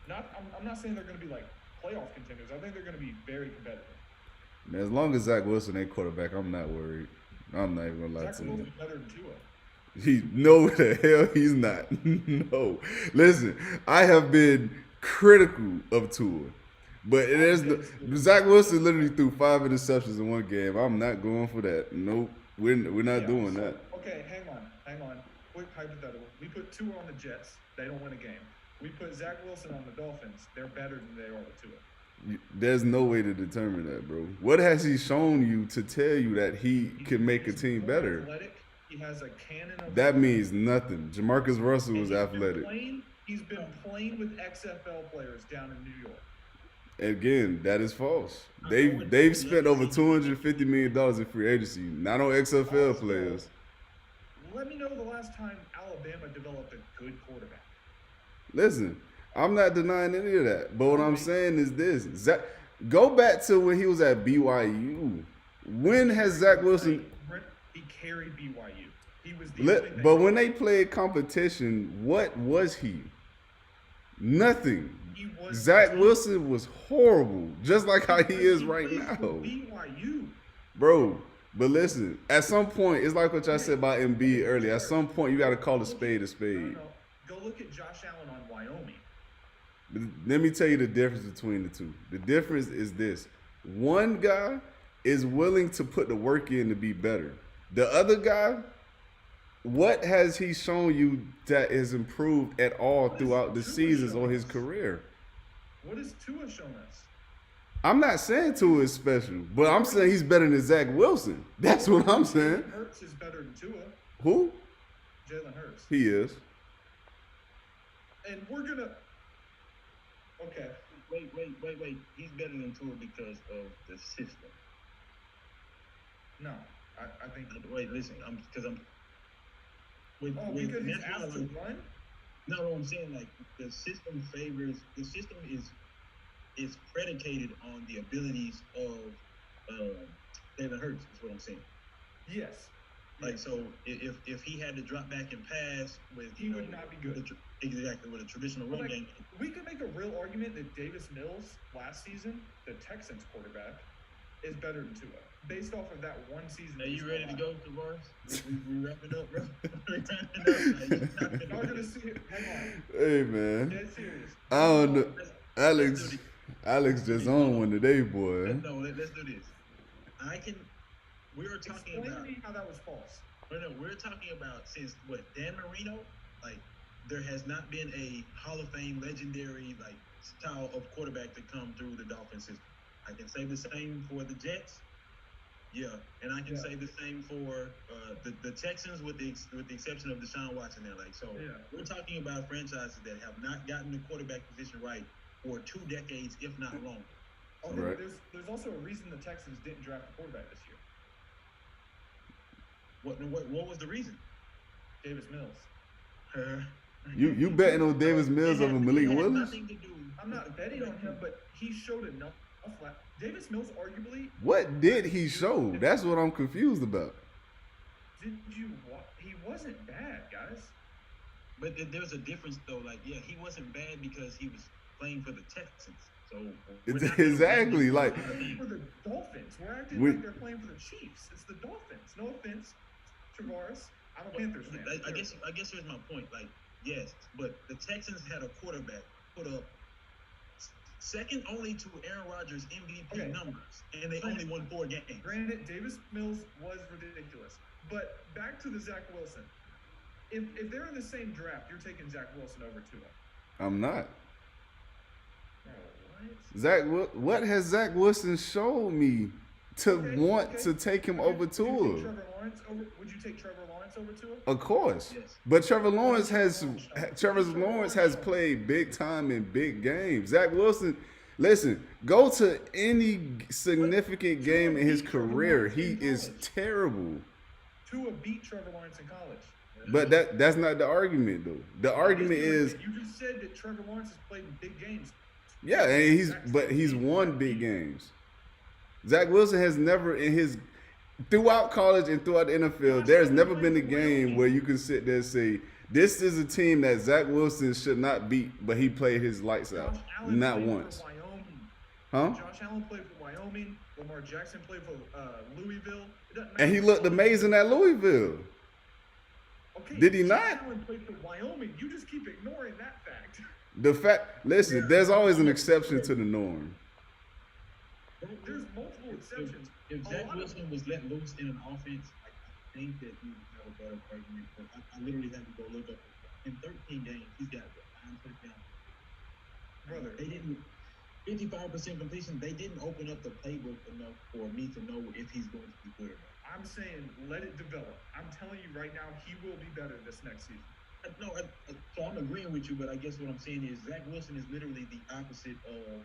B: I'm not saying they're going to be like playoff contenders. I think they're going to be very competitive.
A: Man, as long as Zach Wilson ain't quarterback, I'm not worried. I'm not even going to lie to you.
B: Zach Wilson's better than Tua.
A: No, the hell he's not. No. Listen, I have been critical of Tua. But there's Zach Wilson literally threw 5 interceptions in one game. I'm not going for that. Nope, we're not doing that.
B: Okay, hang on. Quick hypothetical. We put Tua on the Jets. They don't win a game. We put Zach Wilson on the Dolphins. They're better than they are with Tua.
A: There's no way to determine that, bro. What has he shown you to tell you that he can make a team better?
B: Athletic. He has a cannon of.
A: That means nothing. Jamarcus Russell was athletic.
B: He's been playing with XFL players down in New York.
A: Again, that is false. They've spent over $250 million in free agency, not on XFL players.
B: Let me know the last time Alabama developed a good quarterback.
A: Listen, I'm not denying any of that, but what I'm saying is this: go back to when he was at BYU. When has Zach Wilson?
B: He carried BYU. He was the.
A: But when they played competition, what was he? Nothing. Zach Wilson was horrible, just like how he is right now.
B: BYU.
A: Bro, but listen, at some point, it's like what y'all said about Embiid earlier. At some point, you got to call a spade a spade.
B: No. Go look at Josh Allen on Wyoming.
A: Let me tell you the difference between the two. The difference is this. One guy is willing to put the work in to be better. The other guy, what has he shown you that has improved at all throughout the seasons or his career?
B: What has Tua shown us?
A: I'm not saying Tua is special, but I'm saying he's better than Zach Wilson. That's what I'm saying.
B: Jalen Hurts is better than Tua.
A: Who?
B: Jalen Hurts.
A: He is.
B: And we're gonna. Okay.
C: Wait. He's better than Tua because of the system.
B: No, I think.
C: Wait, listen. Because
B: he's asked to run.
C: No, I'm saying like the system is predicated on the abilities of Jalen Hurts. Is what I'm saying.
B: Yes.
C: Like so, if he had to drop back and pass with,
B: he would not be good.
C: Exactly with a traditional run game.
B: We could make a real argument that Davis Mills last season, the Texans quarterback, is better than Tua based off of that one season.
C: Are you ready to go, Tavares? We wrapping up, bro.
B: Y'all gonna see it. Hang on.
A: Hey man.
B: Dead serious.
A: I don't know. Alex just on one today, boy.
C: No, let's do this. We were talking
B: Explain
C: about.
B: to me how that was false.
C: No, we're talking about since Dan Marino, like there has not been a Hall of Fame legendary like style of quarterback to come through the Dolphin system. I can say the same for the Jets, and I can say the same for the Texans with the exception of Deshaun Watson. There, we're talking about franchises that have not gotten the quarterback position right for 2 decades, if not longer.
B: Oh, right. There's also a reason the Texans didn't draft a quarterback this year.
C: What was the reason?
B: Davis Mills.
A: You betting on Davis Mills over Malik Willis?
B: I'm not betting on him, but he showed enough. Davis Mills, arguably.
A: What did he show? That's what I'm confused about.
B: He wasn't bad, guys.
C: But there's a difference, though. Like, he wasn't bad because he was playing for the Texans. So
A: exactly like
B: for the Dolphins. We're acting like they're playing for the Chiefs. It's the Dolphins. No offense, Tavares. I'm a Panthers fan.
C: I guess here's my point. Like, yes, but the Texans had a quarterback put up second only to Aaron Rodgers' MVP numbers, and they only won 4 games.
B: Granted, Davis Mills was ridiculous, but back to the Zach Wilson. If they're in the same draft, you're taking Zach Wilson over Tua.
A: I'm not.
B: What?
A: What has Zach Wilson shown me to want to take him over Tua?
B: Would you take Trevor Lawrence over Tua?
A: Of course.
C: Yes.
A: But Trevor Lawrence has played big time in big games. Zach Wilson, listen, go to any significant game in his career. He is terrible.
B: Tua beat Trevor Lawrence in college.
A: But that's not the argument though. The argument is
B: you just said that Trevor Lawrence has played in big games.
A: Yeah, and he's won big games. Zach Wilson has never throughout college and throughout the NFL, there's never been a game where you can sit there and say, this is a team that Zach Wilson should not beat, but he played his lights out. Not once. Huh?
B: Josh Allen played for Wyoming. Lamar Jackson played for Louisville.
A: And he looked amazing at Louisville.
B: Okay,
A: did he not?
B: Josh Allen played for Wyoming. You just keep ignoring that fact.
A: Listen, there's always an exception to the norm.
B: There's multiple exceptions.
C: If Zach Wilson was let loose in an offense, I think that he would have a better argument. But I literally had to go look up. In 13 games, he's got 9 touchdowns.
B: Brother,
C: they didn't. 55% completion. They didn't open up the playbook enough for me to know if he's going to be good or not.
B: I'm saying let it develop. I'm telling you right now, he will be better this next season.
C: So I'm agreeing with you, but I guess what I'm saying is Zach Wilson is literally the opposite of.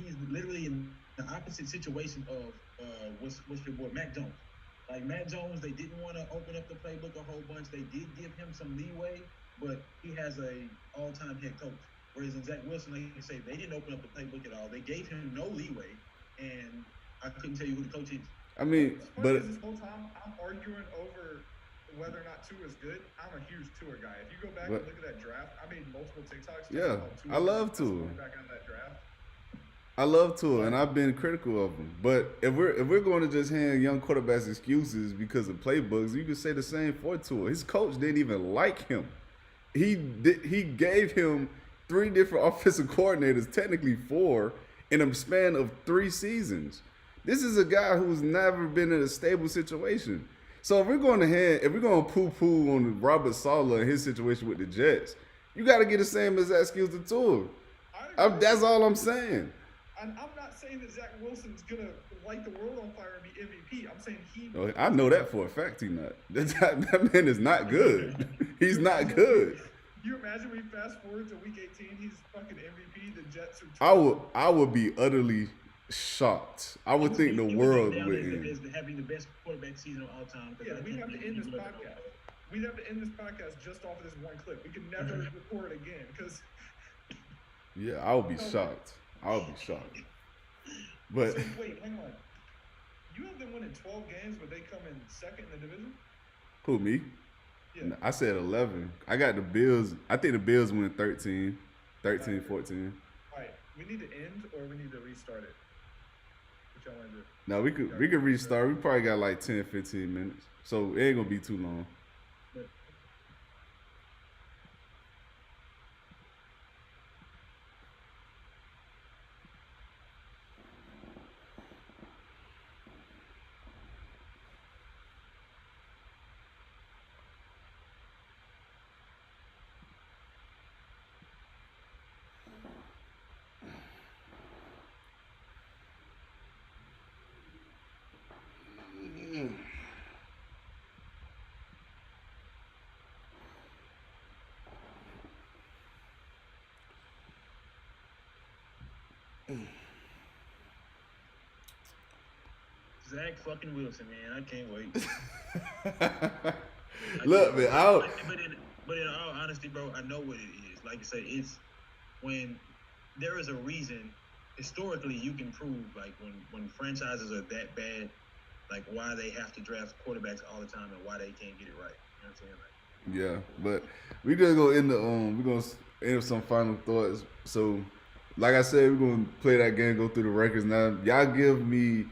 C: He's literally in the opposite situation of what's your boy Mac Jones. Like Mac Jones, they didn't want to open up the playbook a whole bunch. They did give him some leeway, but he has a all-time head coach. Whereas in Zach Wilson, like you say, they didn't open up the playbook at all. They gave him no leeway, and I couldn't tell you who the coach is.
A: I mean, but
B: this whole time I'm arguing over whether or not Tua is good. I'm a huge Tua guy. If you go back and look at that draft, I made multiple TikToks.
A: Yeah, I love Tua.
B: Back on that draft.
A: I love Tua, and I've been critical of him. But if we're going to just hand young quarterbacks excuses because of playbooks, you could say the same for Tua. His coach didn't even like him. He gave him 3 different offensive coordinators, technically 4, in a span of 3 seasons. This is a guy who's never been in a stable situation. So if we're going to poo-poo on Robert Saleh and his situation with the Jets, you got to get the same as that excuse to Tua. That's all I'm saying.
B: I'm not saying that Zach Wilson's gonna light the world on fire and be MVP. I'm saying he.
A: Oh, I know that for a fact. He's not. That man is not good. He's not good.
B: You imagine we fast forward to week 18, he's fucking MVP. The Jets are.
A: I would be utterly shocked. I would think the world would end.
C: Having the best quarterback season of all time.
B: Yeah, we'd have to end this podcast. We'd have to end this podcast just off of this one clip. We could never record again because.
A: Yeah, I would be shocked. I'll be shocked. But
B: so, wait, hang on. You have them winning 12 games, but they come in second in the division?
A: Who, me?
B: Yeah.
A: I said 11. I got the Bills. I think the Bills win 13, 14.
B: All right. We need to end or we need to restart it? What y'all want to do?
A: No, we could restart. We probably got like 10, 15 minutes. So it ain't going to be too long.
C: Zach fucking Wilson, man, I can't wait.
A: Look, man,
C: but in all honesty, bro, I know what it is. Like I say, it's when there is a reason. Historically, you can prove like when franchises are that bad, like why they have to draft quarterbacks all the time and why they can't get it right. You know what I'm saying? Like,
A: yeah, but we just go in the we're gonna end with some final thoughts. So, like I said, we're gonna play that game, go through the records. Now, y'all give me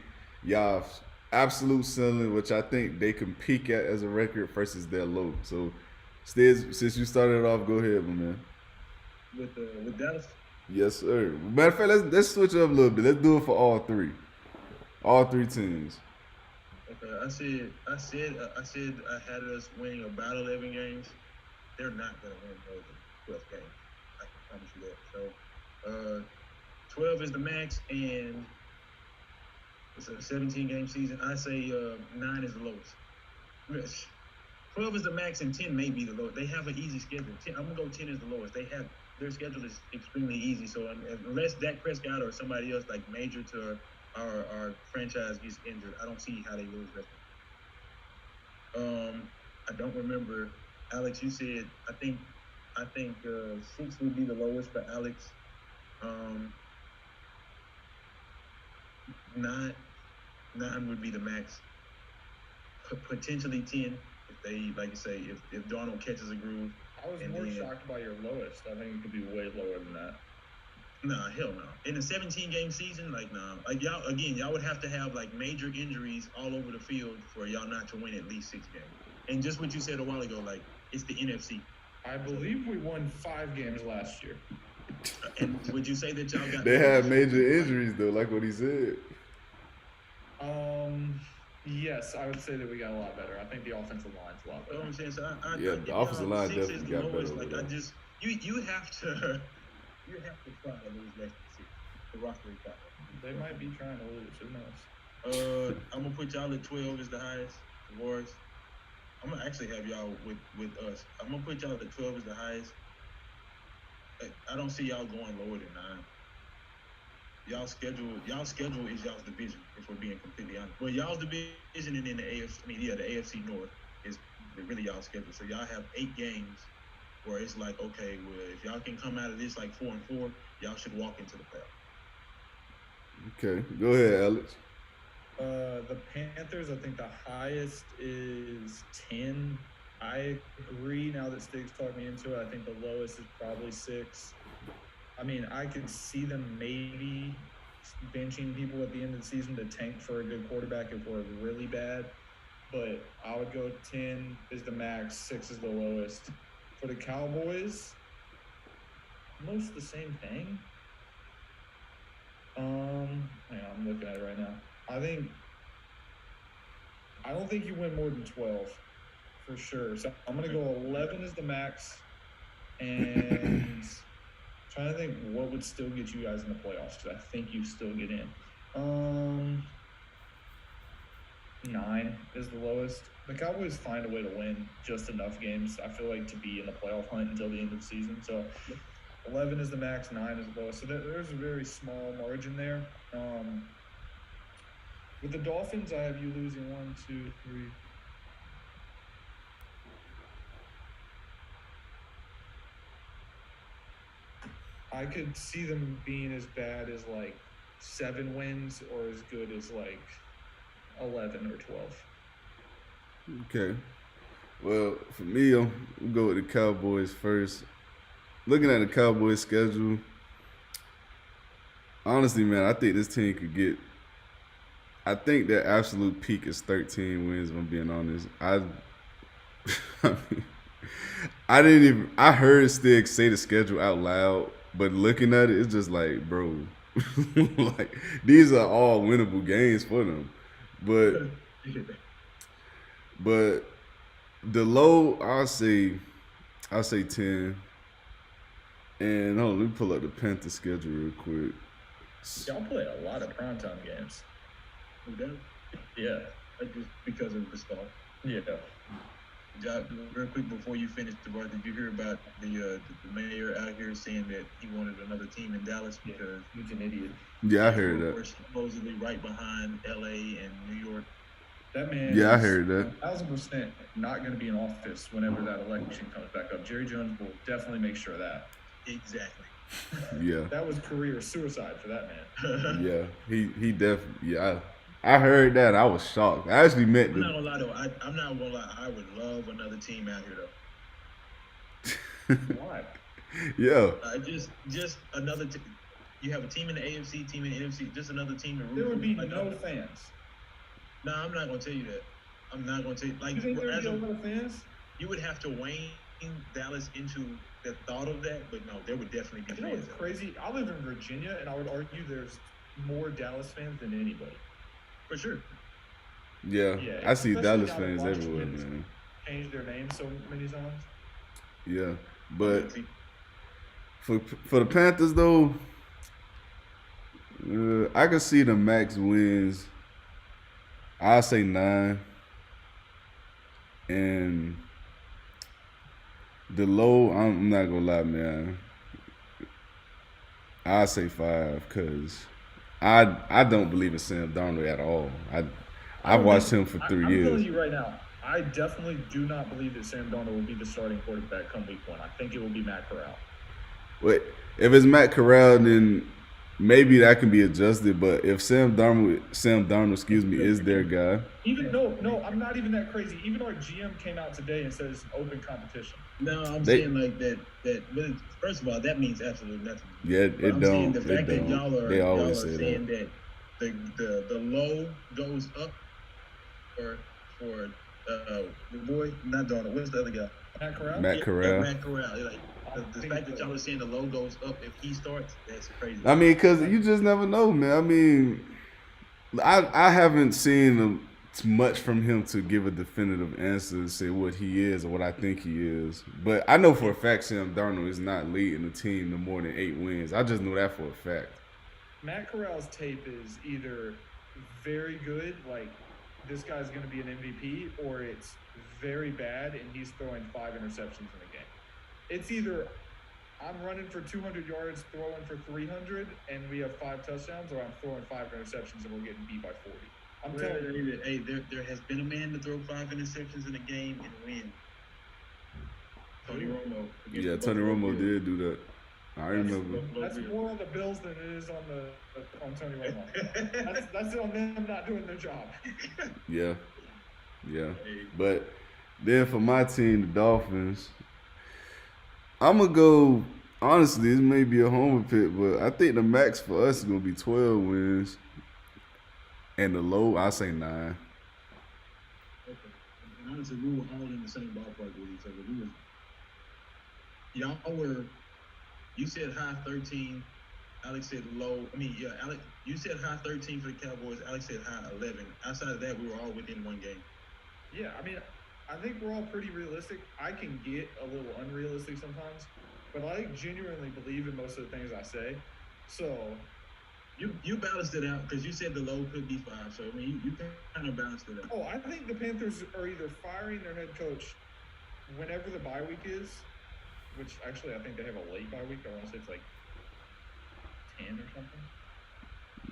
A: y'all absolute ceiling, which I think they can peak at as a record versus their low. So, Stiz, since you started off, go ahead, my man.
C: With Dallas.
A: Yes, sir. Matter of fact, let's switch it up a little bit. Let's do it for all 3 teams.
C: Okay, I said I had us winning about 11 games. They're not gonna win more than 12 games. I can promise you that. So, 12 is the max, and it's a 17-game season. I say 9 is the lowest. 12 is the max, and 10 may be the lowest. They have an easy schedule. I'm gonna go 10 is the lowest. Their schedule is extremely easy. So unless Dak Prescott or somebody else like major to our franchise gets injured, I don't see how they lose that. I don't remember. Alex, you said I think 6 would be the lowest for Alex. 9 would be the max. Potentially 10 if they, like you say, if Darnold catches a groove.
B: I was more shocked by your lowest. I think it could be way lower than that.
C: Nah, hell no. In a 17-game season, like nah. Like y'all would have to have like major injuries all over the field for y'all not to win at least 6 games. And just what you said a while ago, like it's the NFC.
B: I believe we won 5 games last year.
C: And would you say that y'all got?
A: They had major injuries though, like what he said.
B: Yes, I would say that we got a lot better. I think the offensive line's a lot
C: You know what
B: better.
C: I'm saying? So I
A: Yeah,
C: give
A: the offensive
C: y'all
A: line
C: 6
A: definitely
C: as the
A: got better
C: lowest.
A: over
C: Like
A: there.
C: I just you have to try to lose less than 6. The roster is better.
B: They might be trying to lose. Who knows?
C: I'm gonna put y'all at 12 as the highest. The Warriors. I'm gonna actually have y'all with us. I'm gonna put y'all at 12 as the highest. I don't see y'all going lower than 9. Y'all schedule is y'all's division, if we're being completely honest. Well, y'all's division and then the AFC North is really y'all's schedule. So y'all have 8 games where it's like, okay, well, if y'all can come out of this like 4-4, y'all should walk into the playoffs.
A: Okay, go ahead, Alex.
B: The Panthers, I think the highest is 10. I agree. Now that Stig's talked me into it, I think the lowest is probably 6. I mean, I could see them maybe benching people at the end of the season to tank for a good quarterback if we're really bad. But I would go 10 is the max, 6 is the lowest. For the Cowboys, most the same thing. Hang on, I'm looking at it right now. I don't think you win more than 12 for sure. So I'm gonna go 11 is the max, and trying to think what would still get you guys in the playoffs, because I think you still get in. 9 is the lowest. The Cowboys find a way to win just enough games, I feel like, to be in the playoff hunt until the end of the season. So 11 is the max, 9 is the lowest. So there's a very small margin there. With the Dolphins, I have you losing 1, 2, 3. I could see them being as bad as like 7 wins or as good as like 11 or 12.
A: Okay. Well, for me, we'll go with the Cowboys first. Looking at the Cowboys schedule, honestly, man, I think this team could get. I think their absolute peak is 13 wins. If I'm being honest, I didn't even. I heard Stig say the schedule out loud, but looking at it, it's just like, bro, like these are all winnable games for them. But the low, I'll say 10. And hold on, let me pull up the Panthers schedule real quick.
B: Y'all play a lot of primetime games.
C: We do?
B: Yeah.
C: Just because of the stuff.
B: Yeah.
C: Real quick before you finish, DeBar, did you hear about the mayor out here saying that he wanted another team in Dallas because
B: he's an idiot?
A: Yeah, I heard that.
C: We're supposedly right behind LA and New York.
B: That man.
A: Yeah, I heard that.
B: 1,000% not going to be in office whenever that election comes back up. Jerry Jones will definitely make sure of that.
C: Exactly.
A: Yeah.
B: That was career suicide for that man.
A: Yeah, he definitely. Yeah, I heard that. I was shocked. I actually meant
C: I'm not gonna lie though. I'm not gonna lie. I would love another team out here
A: though.
B: Why?
A: Yeah.
C: Just another. You have a team in the AFC, team in the NFC. Just another team to root for.
B: There would be no fans.
C: No, I'm not gonna tell you that. I'm not gonna tell you. Like,
B: you think there would be no fans?
C: You would have to wane Dallas into the thought of that, but no, there would definitely be fans.
B: You know what's crazy? I live in Virginia, and I would argue there's more Dallas fans than anybody.
C: For sure.
A: Yeah, I see Dallas fans everywhere, man.
B: Changed their name so many times.
A: Yeah, but for the Panthers though, I can see the max wins. I say 9, and the low, I'm not gonna lie, man. I say 5 because I don't believe in Sam Darnold at all. I've watched him for 3 years.
B: I'm telling you right now, I definitely do not believe that Sam Darnold will be the starting quarterback come week 1. I think it will be Matt Corral.
A: Wait, if it's Matt Corral, then maybe that can be adjusted. But if Sam Darnold, is their guy.
B: Even no, I'm not even that crazy. Even our GM came out today and said it's an open competition.
C: No, I'm saying like that. But first of all, that means absolutely nothing.
A: Yeah, it don't.
C: The fact that y'all are saying
A: that
C: the low goes up for the boy, not Darnold. What's the other guy?
B: Matt Corral.
A: Matt Corral.
C: Matt Corral. Like, The fact that y'all are saying the low goes up if he starts, that's crazy.
A: I mean, because you just never know, man. I mean, I haven't seen much from him to give a definitive answer to say what he is or what I think he is. But I know for a fact Sam Darnold is not leading the team to more than 8 wins. I just know that for a fact.
B: Matt Corral's tape is either very good, like this guy's going to be an MVP, or it's very bad and he's throwing 5 interceptions in a game. It's either I'm running for 200 yards, throwing for 300, and we have 5 touchdowns, or I'm throwing 5 interceptions and we're getting beat by 40. I'm telling you.
C: Hey, there has been a man to throw 5 interceptions in a game and win. Tony Romo.
A: Yeah, Tony Romo did do that. I remember.
B: That's more on the Bills than it is on Tony Romo. that's on them not doing their job.
A: Yeah. But then for my team, the Dolphins, I'm gonna go. Honestly, this may be a homer pick, but I think the max for us is gonna be 12 wins, and the low, I say 9.
C: Okay. And honestly, we were all in the same ballpark with each other. You said high 13. Alex said low. I mean, yeah, Alex, you said high 13 for the Cowboys. Alex said high 11. Outside of that, we were all within 1 game.
B: Yeah, I mean, I think we're all pretty realistic. I can get a little unrealistic sometimes, but I genuinely believe in most of the things I say. So
C: you balanced it out because you said the low could be 5. So I mean, you kind of balanced it out.
B: Oh, I think the Panthers are either firing their head coach whenever the bye week is, which actually I think they have a late bye week. I want to say it's like 10 or something.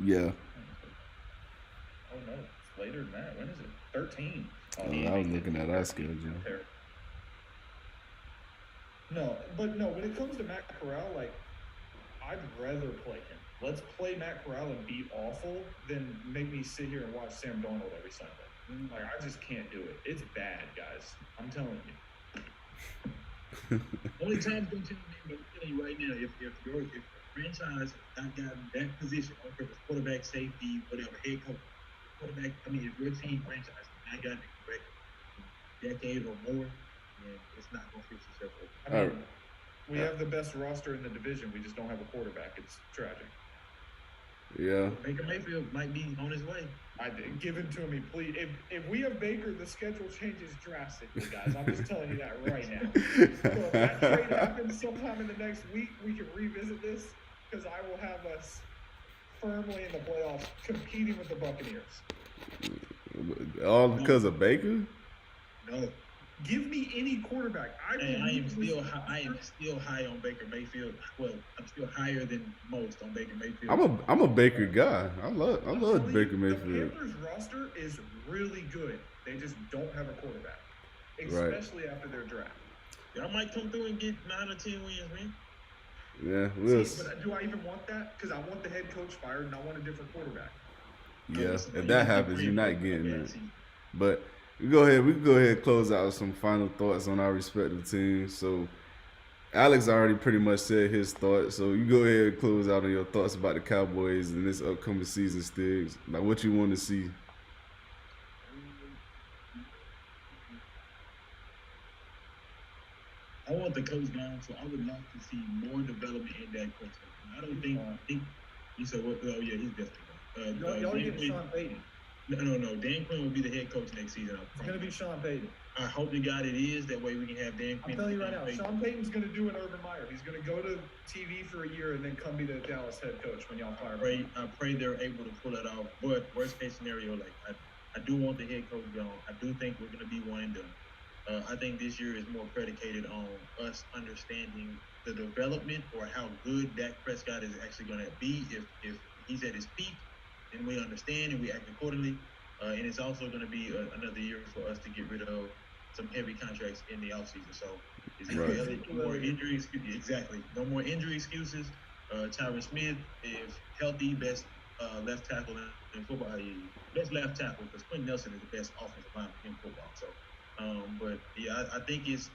A: Yeah.
B: Oh no, it's later than that. When is it? 13.
A: I was looking at our schedule.
B: No, but no, when it comes to Matt Corral, like, I'd rather play him. Let's play Matt Corral and be awful than make me sit here and watch Sam Darnold every Sunday. Like, I just can't do it. It's bad, guys. I'm telling you.
C: Only time's going to change, but I'm telling you right now, if your franchise not got that position, I don't care if it's quarterback, safety, whatever, head coach, quarterback, I mean, if your team franchise not got the correct decade or more, then it's not going to fix itself over.
B: I mean, we have the best roster in the division. We just don't have a quarterback. It's tragic.
A: Yeah.
C: Baker Mayfield might be on his way.
B: Give it to me, please. If we have Baker, the schedule changes drastically, guys. I'm just telling you that right now. So if that trade happens sometime in the next week, we can revisit this because I will have us firmly in the playoffs competing with the Buccaneers.
A: All because of Baker?
C: No.
B: Give me any quarterback. I
C: am still high on Baker Mayfield. Well, I'm still higher than most on Baker Mayfield.
A: I'm a Baker guy. I love Baker Mayfield.
B: The Panthers roster is really good. They just don't have a quarterback, especially after their draft.
C: Y'all might come through and get 9 or 10 wins, man.
A: Yeah,
B: but do I even want that? Because I want the head coach fired and I want a different quarterback.
A: Yeah, if that happens, you're not getting that. But we can go ahead and close out with some final thoughts on our respective teams. So Alex already pretty much said his thoughts. So you go ahead and close out on your thoughts about the Cowboys and this upcoming season, Stiggs. Like what you want to see.
C: I want the coach gone, so I would like to see more development in that coach. I think you said what? Oh yeah, he's definitely gone.
B: Y'all get Sean Payton.
C: No. Dan Quinn will be the head coach next season.
B: It's going to be Sean Payton.
C: I hope to God it is. That way we can have Dan Quinn.
B: I'm telling you right now, Sean Payton's going to do an Urban Meyer. He's going to go to TV for a year and then come be the Dallas head coach when y'all fire him.
C: I pray they're able to pull it off. But worst case scenario, like I do want the head coach gone. I do think we're going to be one and done. I think this year is more predicated on us understanding the development or how good Dak Prescott is actually going to be. If he's at his peak, then we understand and we act accordingly. And it's also going to be another year for us to get rid of some heavy contracts in the offseason. So, no more injury excuses. Exactly. No more injury excuses. Tyron Smith is healthy, best left tackle in football. Best left tackle because Quentin Nelson is the best offensive lineman in football. So, but yeah, I think it's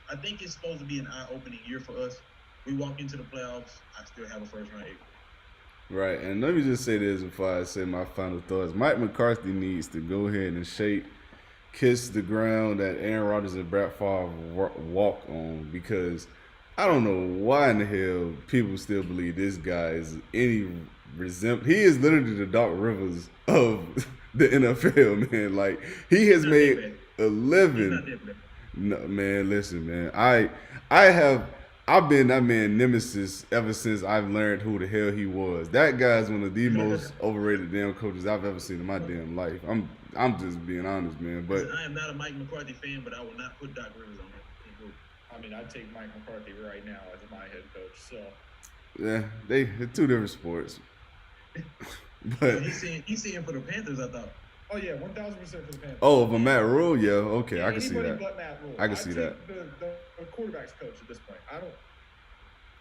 C: supposed to be an eye-opening year for us. We walk into the playoffs. I still have a first-round exit.
A: Right, and let me just say this before I say my final thoughts. Mike McCarthy needs to go ahead and kiss the ground that Aaron Rodgers and Brett Favre walk on because I don't know why in the hell people still believe this guy is any He is literally the Doc Rivers of the NFL, man. Like he has made a living. No, man, listen, man. I've been that man nemesis ever since I've learned who the hell he was. That guy's one of the most overrated damn coaches I've ever seen in my damn life. I'm just being honest, man. But
C: I am not a Mike McCarthy fan, but I will not put Doc Rivers on him.
B: I mean, I'd take Mike McCarthy right now as my head coach. So
A: yeah, they're two different sports. But
C: he's seeing for the Panthers, I thought.
B: Oh yeah, 1,000% for the Panthers.
A: Oh, for Matt Rule, yeah, okay,
B: yeah,
A: I can see that.
B: But Matt Rule.
A: I can see that.
B: The quarterback's coach at this point. I don't.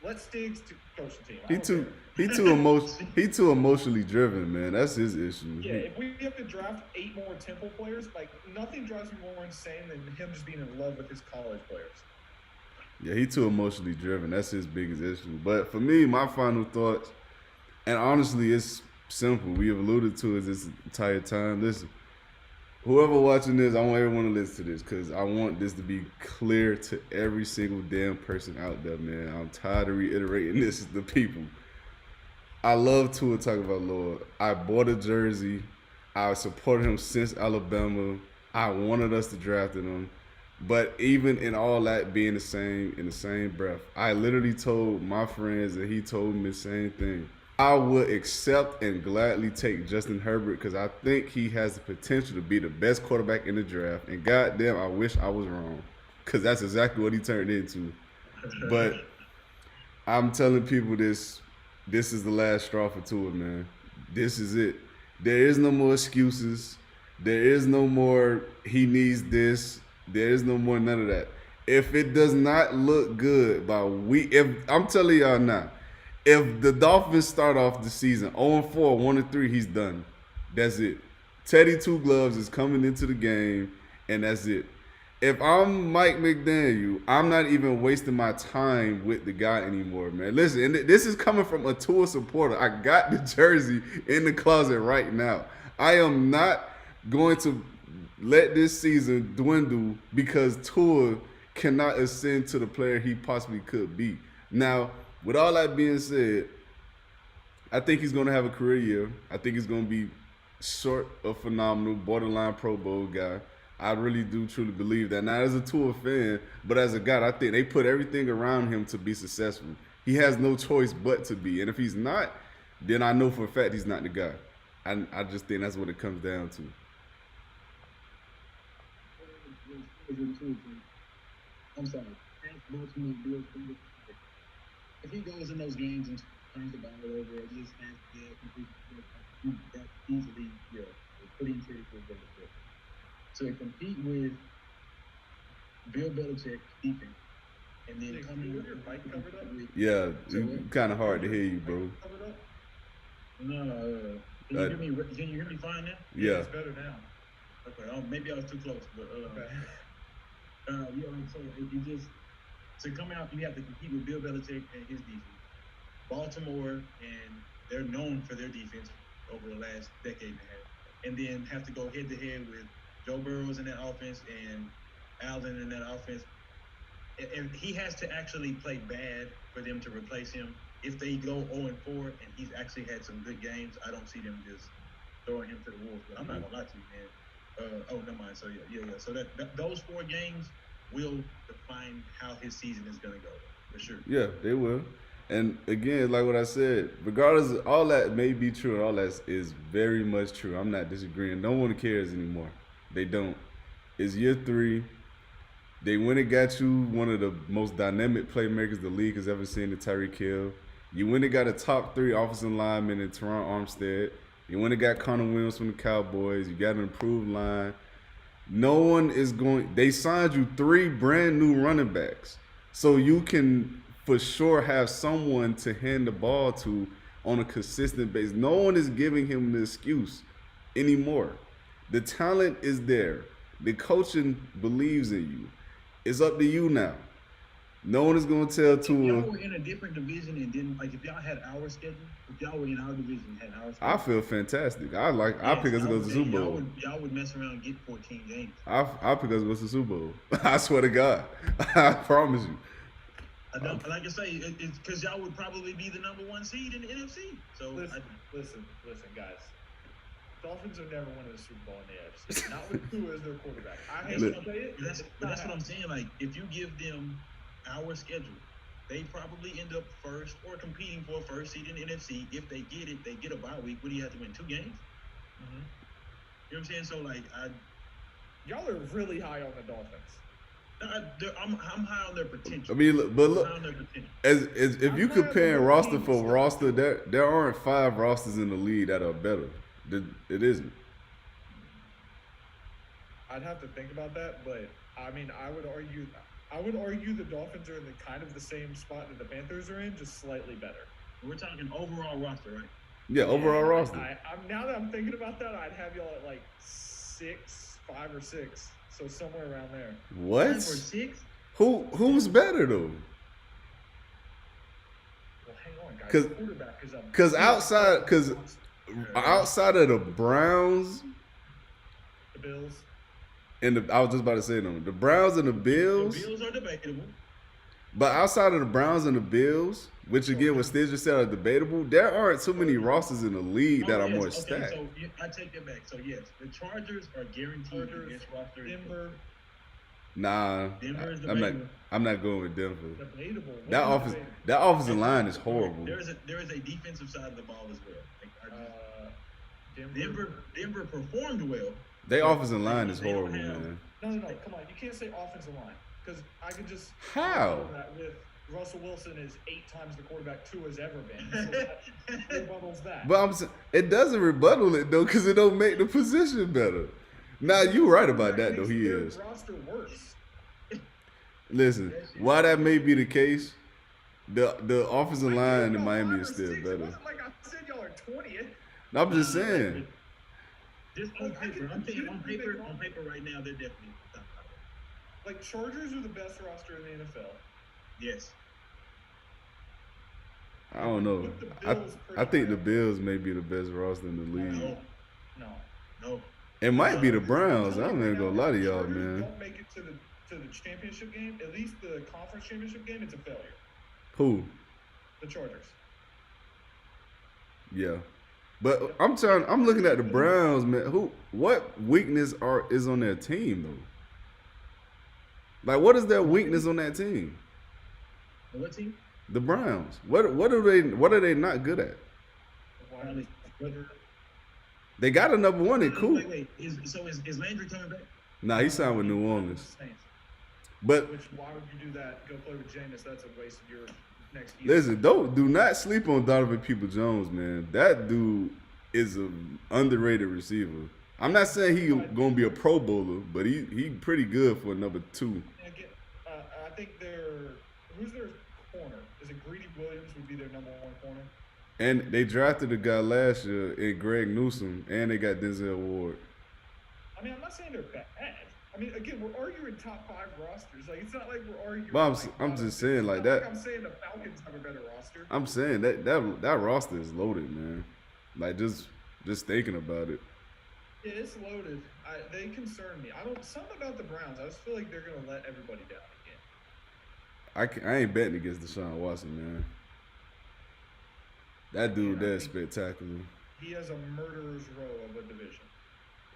B: Let Stiggs coach the team.
A: He too emotionally driven, man. That's his issue.
B: Yeah, if we have to draft 8 more Temple players, like nothing drives me more insane than him just being in love with his college players.
A: Yeah, he too emotionally driven. That's his biggest issue. But for me, my final thoughts, and honestly, it's simple. We have alluded to it this entire time. Listen, whoever watching this, I want everyone to listen to this because I want this to be clear to every single damn person out there, man. I'm tired of reiterating this to the people. I love Tua Tagovailoa. I bought a jersey. I supported him since Alabama. I wanted us to draft him. But even in all that being the same, in the same breath, I literally told my friends that he told me the same thing. I would accept and gladly take Justin Herbert because I think he has the potential to be the best quarterback in the draft. And goddamn, I wish I was wrong because that's exactly what he turned into. But I'm telling people this is the last straw for Tua, man. This is it. There is no more excuses. There is no more he needs this. There is no more none of that. If it does not look good by if I'm telling y'all now, if the Dolphins start off the season 0-4, 1-3, he's done. That's it. Teddy Two Gloves is coming into the game, and that's it. If I'm Mike McDaniel, I'm not even wasting my time with the guy anymore, man. Listen, and this is coming from a Tua supporter. I got the jersey in the closet right now. I am not going to let this season dwindle because Tua cannot ascend to the player he possibly could be. Now, with all that being said, I think he's going to have a career year. I think he's going to be short of phenomenal, borderline Pro Bowl guy. I really do truly believe that. Not as a Tua fan, but as a guy, I think they put everything around him to be successful. He has no choice but to be. And if he's not, then I know for a fact he's not the guy. I just think that's what it comes down to.
C: I'm sorry. If he goes in those games and turns the ball over, or just has that easily, put into it for benefit. To compete with Bill Belichick's defense, and then come in with your mic covered up.
A: Yeah, it's kind of hard to hear you, bro.
C: No, can you hear me fine now?
A: Yeah,
B: it's better now.
C: Okay, maybe I was too close, but
B: okay.
C: So it just to come out, you have to compete with Bill Belichick and his defense. Baltimore, and they're known for their defense over the last decade and a half, and then have to go head to head with Joe Burrows in that offense and Allen in that offense. And he has to actually play bad for them to replace him. If they go 0-4 and he's actually had some good games, I don't see them just throwing him to the wolves. But I'm not gonna lie to you, man. Never mind. So yeah. So that those 4 games will define how his season is gonna go for sure.
A: Yeah, they will. And again, like what I said, regardless of all that may be true, and all that is very much true. I'm not disagreeing. No one cares anymore. They don't. It's year 3. They went and got you one of the most dynamic playmakers the league has ever seen in Tyreek Hill. You went and got a top 3 offensive lineman in Teron Armstead. You went and got Connor Williams from the Cowboys. You got an improved line. No one is going – they signed you 3 brand new running backs. So you can for sure have someone to hand the ball to on a consistent basis. No one is giving him the excuse anymore. The talent is there. The coaching believes in you. It's up to you now. No one is going to tell Tua.
C: If y'all were in a different division and didn't, like, if y'all had our schedule, if y'all were in our division and had our schedule.
A: I feel fantastic. I pick us to go to the Super Bowl.
C: Y'all would mess around and get 14 games.
A: I pick us to go to the Super Bowl. I swear to God. I promise you.
C: I don't, like I say, it's because y'all would probably be the number 1 seed in the NFC. So
B: listen, guys. Dolphins are never winning the Super Bowl in the AFC. Not with Tua as their quarterback. I hate to say it.
C: That's what I'm saying. Like, if you give them our schedule, they probably end up first or competing for a first seed in the NFC. If they get it, they get a bye week. What do you have to win? 2 games? Mm-hmm. You know what I'm saying? So, like,
B: y'all are really high on the Dolphins.
C: I'm high on their potential.
A: I mean, but look, as if you compare roster for roster, there aren't 5 rosters in the league that are better. It isn't.
B: I'd have to think about that, but I mean, I would argue the Dolphins are in the same spot that the Panthers are in, just slightly better.
C: We're talking overall roster, right?
A: Yeah, overall roster.
B: Now that I'm thinking about that, I'd have y'all at like 5 or 6, so somewhere around there.
A: What?
C: 5 or 6?
A: Who's better though?
B: Well, hang on, guys. Quarterback is up.
A: Because outside of the Browns,
B: the Bills,
A: and I was just about to say them, the Browns and the Bills.
C: The Bills are debatable.
A: But outside of the Browns and the Bills, which again, what Stidger said are debatable, there aren't too many rosters in the league that are more stacked.
C: So I take that back. So yes, the Chargers are guaranteed the best roster.
B: Denver.
A: Nah,
C: Denver is
A: I'm not going with Denver.
B: Debatable.
A: That offensive line is horrible.
C: There is a defensive side of the ball as well. Denver performed well.
A: Their offensive line is horrible, man.
B: No, come on. You can't say offensive line because I could just
A: how
B: that with Russell Wilson is 8 times the quarterback Tua's ever been. So that rebuttals that.
A: But it doesn't rebuttal it though because it don't make the position better. Now you're right about that though. He is.
B: Roster worse.
A: Listen, while that may be the case, the offensive line in Miami is still better.
B: It wasn't like I said y'all are 20th.
A: I'm just saying.
C: Just on paper, on paper right now, they're definitely top 5.
B: Like, Chargers are the best roster in the NFL.
C: Yes.
A: I don't know. I think the Bills may be the best roster in the league.
C: No.
A: It might be the Browns. I'm not gonna lie to y'all, man.
B: Don't make it to the championship game, at least the conference championship game, it's a failure.
A: Who?
B: The Chargers.
A: Yeah. But I'm looking at the Browns, man. What weakness is on their team though? Like, what is their weakness on that team?
C: What team?
A: The Browns. What are they not good at? They got a number 1 in Cool.
C: Wait. Is Landry coming back?
A: Nah, he signed with New Orleans. But
B: why would you do that? Go play with Jameis. That's a waste of your next year.
A: Listen, do not sleep on Donovan Peoples-Jones, man. That dude is an underrated receiver. I'm not saying he's gonna be a Pro Bowler, but he pretty good for number 2.
B: Again, I think who's their corner? Is it Greedy Williams would be their number 1 corner?
A: And they drafted a guy last year in Greg Newsome, and they got Denzel Ward.
B: I mean, I'm not saying they're bad. I mean, again, we're arguing top 5 rosters. Like, it's not like we're arguing.
A: But I'm just saying like that.
B: I'm saying the Falcons have a better roster.
A: I'm saying that roster is loaded, man. Like just thinking about it.
B: Yeah, it's loaded. They concern me. Something about the Browns. I just feel like they're gonna let everybody down again.
A: I ain't betting against Deshaun Watson, man. That dude, that's spectacular.
B: He has a murderer's row of a division.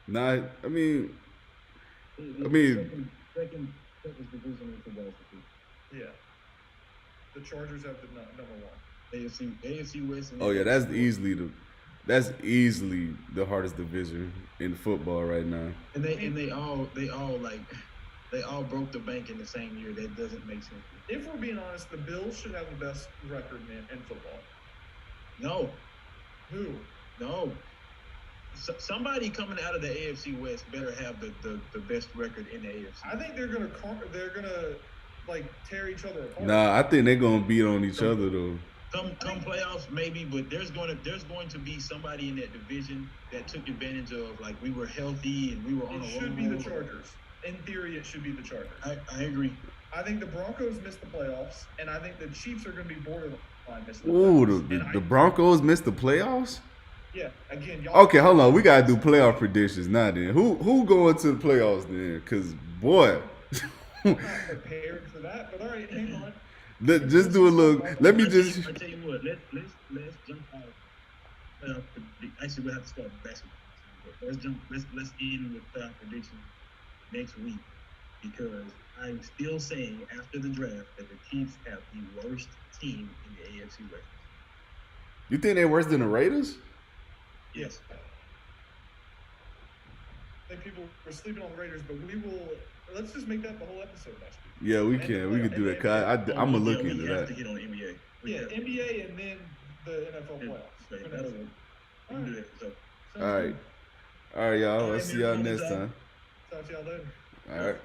A: Nah, I mean,
C: second division in
B: yeah. The Chargers have the number 1.
C: AFC West.
A: Oh yeah, that's easily the hardest division in football right now.
C: And they all broke the bank in the same year. That doesn't make sense.
B: If we're being honest, the Bills should have the best record in football.
C: No.
B: Who?
C: No. Somebody coming out of the AFC West better have the best record in the AFC.
B: I think they're gonna like tear each other apart.
A: Nah, I think they're gonna beat on each other though.
C: Come playoffs maybe, but there's going to be somebody in that division that took advantage of, like, we were healthy and we were on a roll.
B: It should be the Chargers. In theory, it should be the Chargers.
C: I agree.
B: I think the Broncos missed the playoffs, and I think the Chiefs are going to be borderline missing the playoffs.
A: Ooh, the Broncos missed the playoffs?
B: Yeah, again, y'all.
A: Okay, hold on. We got to do playoff predictions now then. Who going to the playoffs then? Because, boy.
B: I'm not prepared for that, but all right, hang on.
A: Just do a little. Let me
C: I
A: just.
C: tell you what. Let's jump off. Actually, we'll have to start basketball. But let's end with playoff prediction next week because I'm still saying after the draft that the Chiefs have the worst team in the AFC West.
A: You think they're worse than the Raiders?
C: Yes.
B: I think people were sleeping on the Raiders, but let's just make that the whole episode next week.
A: Yeah, we can. We can do that. Cause I'm gonna look into
C: We have
A: that.
C: to hit on NBA.
B: NBA and then the NFL playoffs.
C: Okay, that'll work. We can do that. So,
A: All right, y'all. I'll see y'all next time.
B: Talk to y'all later.
A: All right.